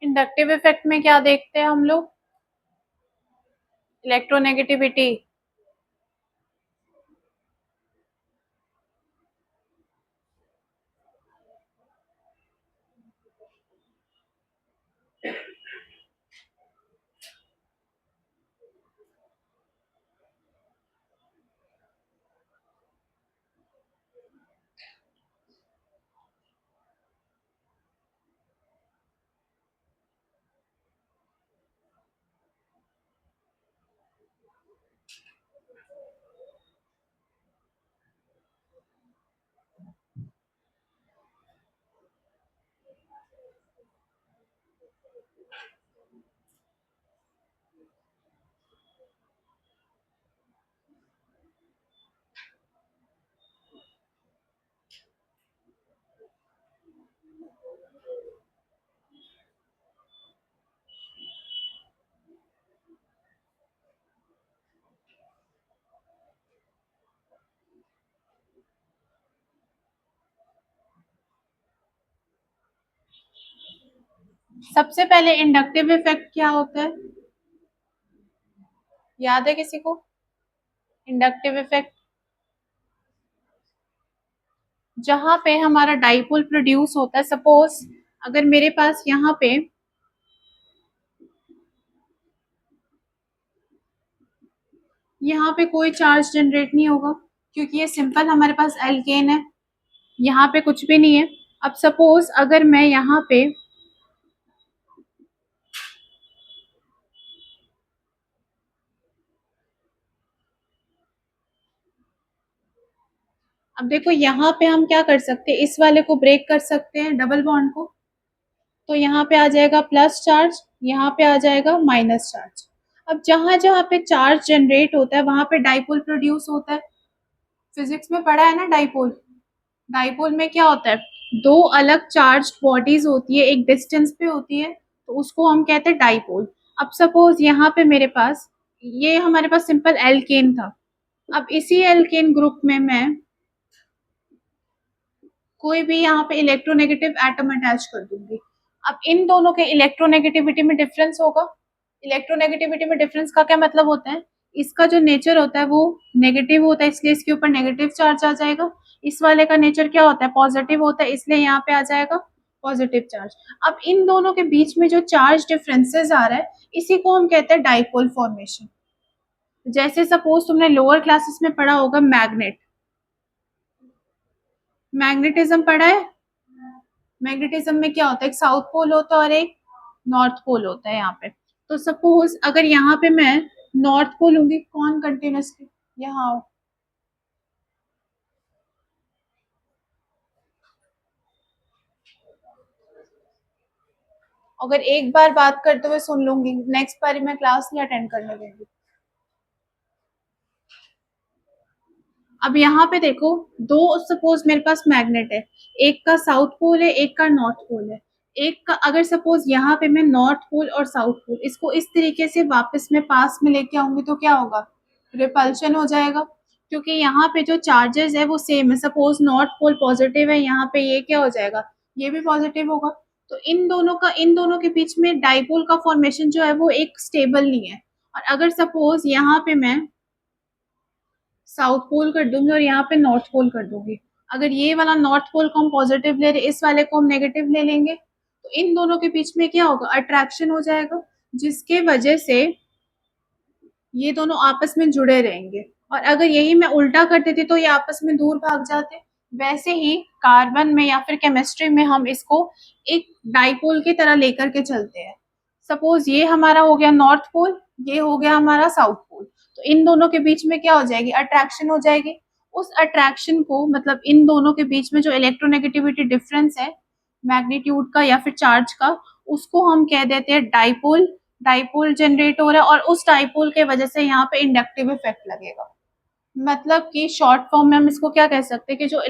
इंडक्टिव इफेक्ट में क्या देखते हैं हम लोग? इलेक्ट्रोनेगेटिविटी। सबसे पहले इंडक्टिव इफेक्ट क्या होता है, याद है किसी को? इंडक्टिव इफेक्ट जहां पे हमारा डाइपोल प्रोड्यूस होता है। सपोज अगर मेरे पास यहाँ पे कोई चार्ज जनरेट नहीं होगा, क्योंकि ये सिंपल हमारे पास एल्केन है, यहाँ पे कुछ भी नहीं है। अब सपोज अगर मैं यहाँ पे अब देखो यहाँ पे हम क्या कर सकते हैं, इस वाले को ब्रेक कर सकते हैं, डबल बॉन्ड को। तो यहाँ पे आ जाएगा प्लस चार्ज, यहाँ पे आ जाएगा माइनस चार्ज। अब जहां जहां पे चार्ज जनरेट होता है वहां पे डाइपोल प्रोड्यूस होता है। फिजिक्स में पढ़ा है ना डाइपोल। डाइपोल में क्या होता है, दो अलग चार्ज बॉडीज होती है, एक डिस्टेंस पे होती है, तो उसको हम कहते हैं डाइपोल। अब सपोज यहाँ पे मेरे पास ये हमारे पास सिंपल एल्केन था। अब इसी एल्केन ग्रुप में मैं कोई भी यहाँ पे इलेक्ट्रोनेगेटिव एटम अटैच कर दूंगी। अब इन दोनों के इलेक्ट्रोनेगेटिविटी में डिफरेंस होगा। इलेक्ट्रोनेगेटिविटी में डिफरेंस का क्या मतलब होता है, इसका जो नेचर होता है वो नेगेटिव होता है, इसलिए इसके ऊपर नेगेटिव चार्ज आ जाएगा। इस वाले का नेचर क्या होता है, पॉजिटिव होता है, इसलिए यहाँ पे आ जाएगा पॉजिटिव चार्ज। अब इन दोनों के बीच में जो चार्ज डिफरेंसेस आ रहा है, इसी को हम कहते हैं डाइपोल फॉर्मेशन। जैसे सपोज तुमने लोअर क्लासेस में पढ़ा होगा मैग्नेट, मैग्नेटिज्म पढ़ा है। मैग्नेटिज्म में क्या होता है, एक साउथ पोल होता है और एक नॉर्थ पोल होता है यहाँ पे। तो सपोज अगर यहाँ पे मैं नॉर्थ पोल होंगी, कौन कंटिन्यूसली यहाँ आओ। अगर एक बार बात करते हुए सुन लूंगी, नेक्स्ट बार मैं क्लास नहीं अटेंड करने दूंगी। अब यहाँ पे देखो, दो सपोज मेरे पास मैग्नेट है, एक का साउथ पोल है, एक का नॉर्थ पोल है। एक का अगर सपोज यहाँ पे मैं नॉर्थ पोल और साउथ पोल इसको इस तरीके से वापस में पास में लेके आऊंगी तो क्या होगा, रिपल्शन हो जाएगा, क्योंकि यहाँ पे जो चार्जेस है वो सेम है। सपोज नॉर्थ पोल पॉजिटिव है, यहाँ पे ये क्या हो जाएगा, ये भी पॉजिटिव होगा। तो इन दोनों के बीच में डाइपोल का फॉर्मेशन जो है वो एक स्टेबल नहीं है। और अगर सपोज यहाँ पे मैं साउथ पोल कर दूंगी और यहाँ पे नॉर्थ पोल कर दूंगी। अगर ये वाला नॉर्थ पोल को हम पॉजिटिव ले रहे, इस वाले को हम नेगेटिव ले लेंगे, तो इन दोनों के बीच में क्या होगा, अट्रैक्शन हो जाएगा, जिसके वजह से ये दोनों आपस में जुड़े रहेंगे। और अगर यही मैं उल्टा कर देती तो ये आपस में दूर भाग जाते। वैसे ही कार्बन में या फिर केमिस्ट्री में हम इसको एक डाइपोल की तरह लेकर के चलते हैं। सपोज ये हमारा हो गया नॉर्थ पोल, ये हो गया हमारा साउथ पोल, तो इन दोनों के बीच में क्या हो जाएगी, अट्रैक्शन हो जाएगी। उस अट्रैक्शन को, मतलब इन दोनों के बीच में जो इलेक्ट्रोनेगेटिविटी डिफरेंस है मैग्नीट्यूड का या फिर चार्ज का, उसको हम कह देते हैं डाइपोल। डाइपोल जनरेट हो रहा है और उस डाइपोल के वजह से यहाँ पे इंडक्टिव इफेक्ट लगेगा। मतलब कि शॉर्ट फॉर्म में हम इसको क्या कह सकते हैं कि जो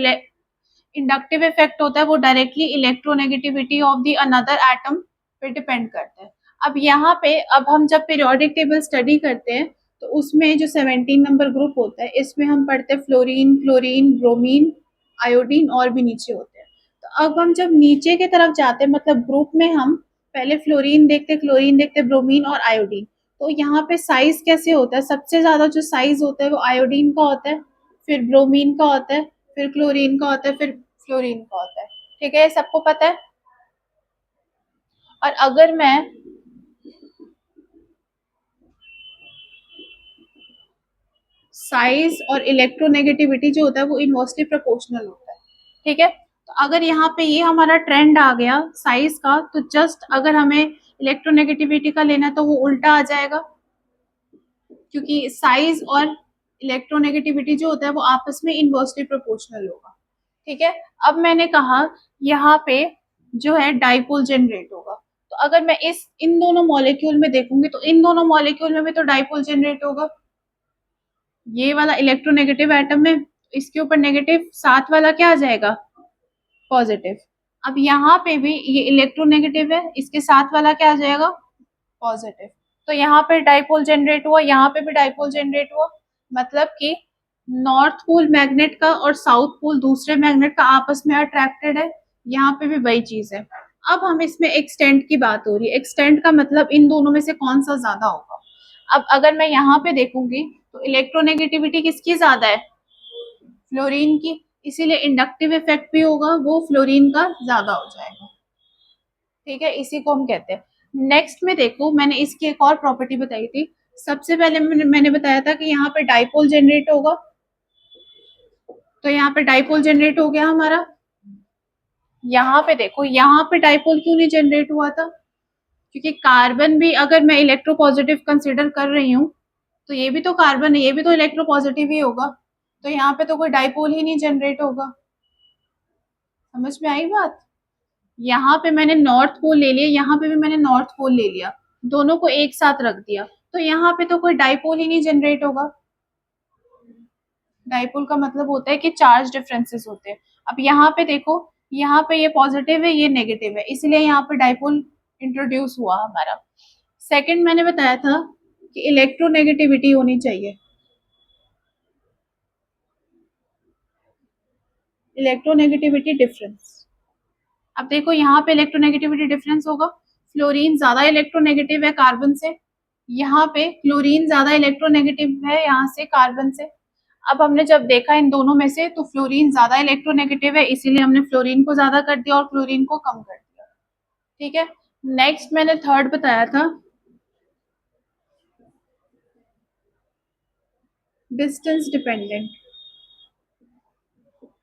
इंडक्टिव इफेक्ट होता है वो directly electronegativity of the another atom पे डिपेंड करता है। अब यहाँ पे अब हम जब पीरियोडिक टेबल स्टडी करते हैं तो उसमें जो 17 नंबर ग्रुप होता है, इसमें हम पढ़ते हैं फ्लोरीन, क्लोरीन, ब्रोमीन, आयोडीन और भी नीचे होते हैं। तो अब हम जब नीचे की तरफ जाते हैं, मतलब ग्रुप में हम पहले फ्लोरीन देखते, क्लोरीन देखते, ब्रोमीन और आयोडीन, तो यहाँ पे साइज कैसे होता है, सबसे ज्यादा जो साइज होता है वो आयोडीन का होता है, फिर ब्रोमीन का होता है, फिर क्लोरीन का होता है, फिर फ्लोरीन का होता है। ठीक है, सबको पता है। और अगर मैं साइज और इलेक्ट्रोनेगेटिविटी जो होता है वो इनवर्सली प्रोपोर्शनल होता है। ठीक है, तो अगर यहाँ पे ये हमारा ट्रेंड आ गया साइज का, तो जस्ट अगर हमें इलेक्ट्रोनेगेटिविटी का लेना है तो वो उल्टा आ जाएगा, क्योंकि साइज और इलेक्ट्रोनेगेटिविटी जो होता है वो आपस में इनवर्सली प्रोपोर्शनल होगा। ठीक है, अब मैंने कहा यहाँ पे जो है डाइपोल जनरेट होगा, तो अगर मैं इस इन दोनों मॉलिक्यूल में देखूंगी तो इन दोनों मॉलिक्यूल में भी तो डाइपोल जनरेट होगा। ये वाला इलेक्ट्रोनेगेटिव एटम में, इसके ऊपर नेगेटिव, साथ वाला क्या आ जाएगा, पॉजिटिव। अब यहाँ पे भी ये इलेक्ट्रोनेगेटिव है, इसके साथ वाला क्या आ जाएगा, पॉजिटिव। तो यहाँ पे डाइपोल जनरेट हुआ, यहाँ पे भी डाइपोल जनरेट हुआ। मतलब कि नॉर्थ पोल मैग्नेट का और साउथ पोल दूसरे मैग्नेट का आपस में अट्रैक्टेड है, यहाँ पे भी वही चीज है। अब हम इसमें एक्सटेंट की बात हो रही है, एक्सटेंट का मतलब इन दोनों में से कौन सा ज्यादा होगा। अब अगर मैं यहाँ पे देखूंगी तो इलेक्ट्रोनेगेटिविटी किसकी ज्यादा है, फ्लोरीन की, इसीलिए इंडक्टिव इफेक्ट भी होगा वो फ्लोरीन का ज्यादा हो जाएगा। ठीक है, इसी को हम कहते हैं। नेक्स्ट में देखो, मैंने इसकी एक और प्रॉपर्टी बताई थी। सबसे पहले मैंने बताया था कि यहाँ पे डाइपोल जनरेट होगा, तो यहाँ पे डाइपोल जनरेट हो गया हमारा। यहाँ पे देखो, यहाँ पे डाइपोल क्यों नहीं जनरेट हुआ था, क्योंकि कार्बन भी अगर मैं इलेक्ट्रोपॉजिटिव कंसिडर कर रही हूँ तो ये भी तो कार्बन है, ये भी तो इलेक्ट्रोपॉजिटिव ही होगा, तो यहाँ पे तो कोई डाइपोल ही नहीं जनरेट होगा। समझ में आई बात। यहाँ पे मैंने नॉर्थ पोल ले लिया, यहाँ पे भी मैंने नॉर्थ पोल ले लिया, दोनों को एक साथ रख दिया, तो यहाँ पे तो कोई डाइपोल ही नहीं जनरेट होगा। डाइपोल का मतलब होता है कि चार्ज डिफरेंसेस होते हैं। अब यहाँ पे देखो, यहाँ पे ये पॉजिटिव है, ये नेगेटिव है, इसलिए यहाँ पे डाइपोल इंट्रोड्यूस हुआ हमारा। सेकंड मैंने बताया था कि इलेक्ट्रोनेगेटिविटी होनी चाहिए, इलेक्ट्रोनेगेटिविटी डिफरेंस। अब देखो यहाँ पे इलेक्ट्रोनेगेटिविटी डिफरेंस होगा, फ्लोरीन ज्यादा इलेक्ट्रोनेगेटिव है कार्बन से, यहाँ पे क्लोरीन ज्यादा इलेक्ट्रोनेगेटिव है यहाँ से कार्बन से। अब हमने जब देखा इन दोनों में से तो फ्लोरीन ज्यादा इलेक्ट्रोनेगेटिव है, इसीलिए हमने फ्लोरीन को ज्यादा कर दिया और क्लोरीन को कम कर दिया। ठीक है, नेक्स्ट मैंने थर्ड बताया था डिस्टेंस डिपेंडेंट।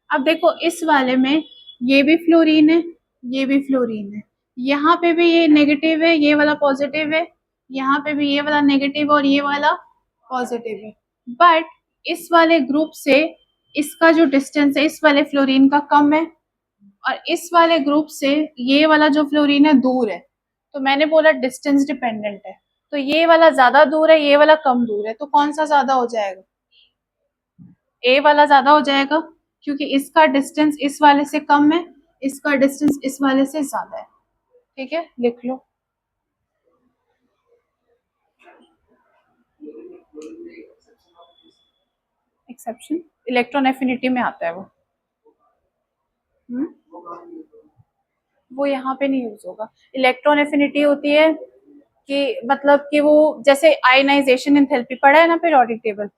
अब देखो इस वाले में ये भी फ्लोरीन है, ये भी फ्लोरीन है, यहाँ पे भी ये नेगेटिव है, ये वाला पॉजिटिव है, यहाँ पे भी ये वाला नेगेटिव और ये वाला पॉजिटिव है। बट इस वाले ग्रुप से इसका जो डिस्टेंस है इस वाले फ्लोरीन का कम है, और इस वाले ग्रुप से ये वाला जो फ्लोरीन है दूर है, तो मैंने बोला डिस्टेंस डिपेंडेंट है। तो ये वाला ज्यादा दूर है, ये वाला कम दूर है, तो कौन सा ज्यादा हो जाएगा, ए वाला ज्यादा हो जाएगा, क्योंकि इसका डिस्टेंस इस वाले से कम है, इसका डिस्टेंस इस वाले से ज्यादा है। ठीक है, लिख लो। एक्सेप्शन इलेक्ट्रॉन एफिनिटी में आता है वो। वो यहाँ पे नहीं यूज होगा। इलेक्ट्रॉन एफिनिटी होती है कि मतलब कि वो जैसे आयनाइजेशन एंथैल्पी पढ़ा है ना पीरियोडिक टेबल,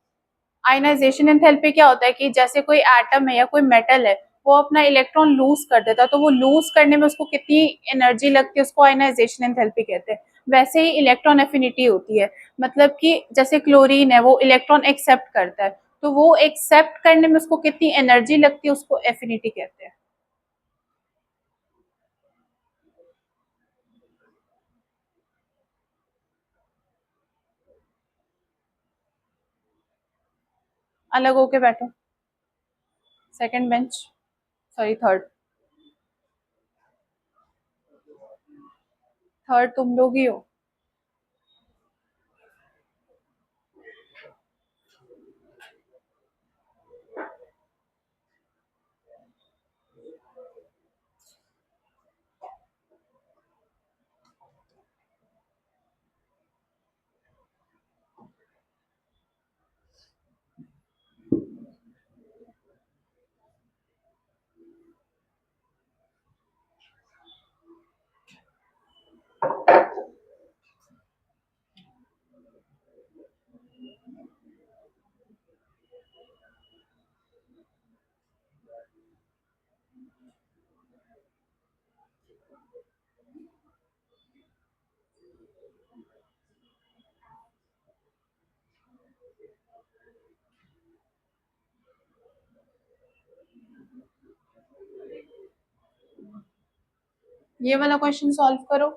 आयनाइजेशन एंथैल्पी क्या होता है कि जैसे कोई एटम है या कोई मेटल है, वो अपना इलेक्ट्रॉन लूज कर देता है, तो वो लूज करने में उसको कितनी एनर्जी लगती है, उसको आयनाइजेशन एंथैल्पी कहते हैं। वैसे ही इलेक्ट्रॉन एफिनिटी होती है, मतलब कि जैसे क्लोरीन है वो इलेक्ट्रॉन एक्सेप्ट करता है, तो वो एक्सेप्ट करने में उसको कितनी एनर्जी लगती है, उसको एफिनिटी कहते हैं। अलग होके बैठो। Second bench, sorry third. Third तुम लोग ही हो। ये वाला क्वेश्चन सॉल्व करो।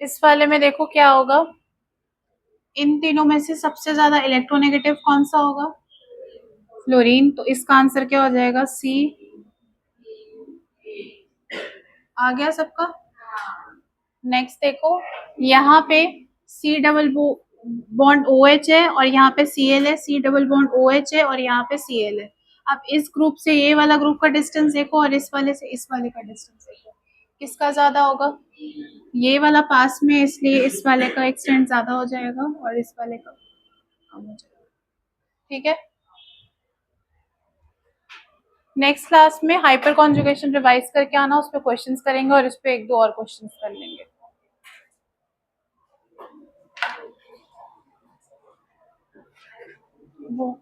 इस वाले में देखो क्या होगा, इन तीनों में से सबसे ज्यादा इलेक्ट्रोनेगेटिव कौन सा होगा? फ्लोरीन। तो इसका आंसर क्या हो जाएगा? सी। आ गया सबका? नेक्स्ट देखो, यहाँ पे C double bond O H है और यहाँ पे सी एल है, C double bond O H है और यहाँ पे सी एल है। अब इस ग्रुप से ये वाला ग्रुप का डिस्टेंस देखो और इस वाले से इस वाले का डिस्टेंस देखो, किसका ज्यादा होगा? ये वाला पास में, इसलिए इस वाले का एक्सटेंड ज्यादा हो जाएगा और इस वाले का कम हो जाएगा। ठीक है। नेक्स्ट क्लास में हाइपर कॉन्जुगेशन रिवाइज करके आना, उस पर क्वेश्चंस करेंगे और इस पे एक दो और क्वेश्चंस कर लेंगे। वो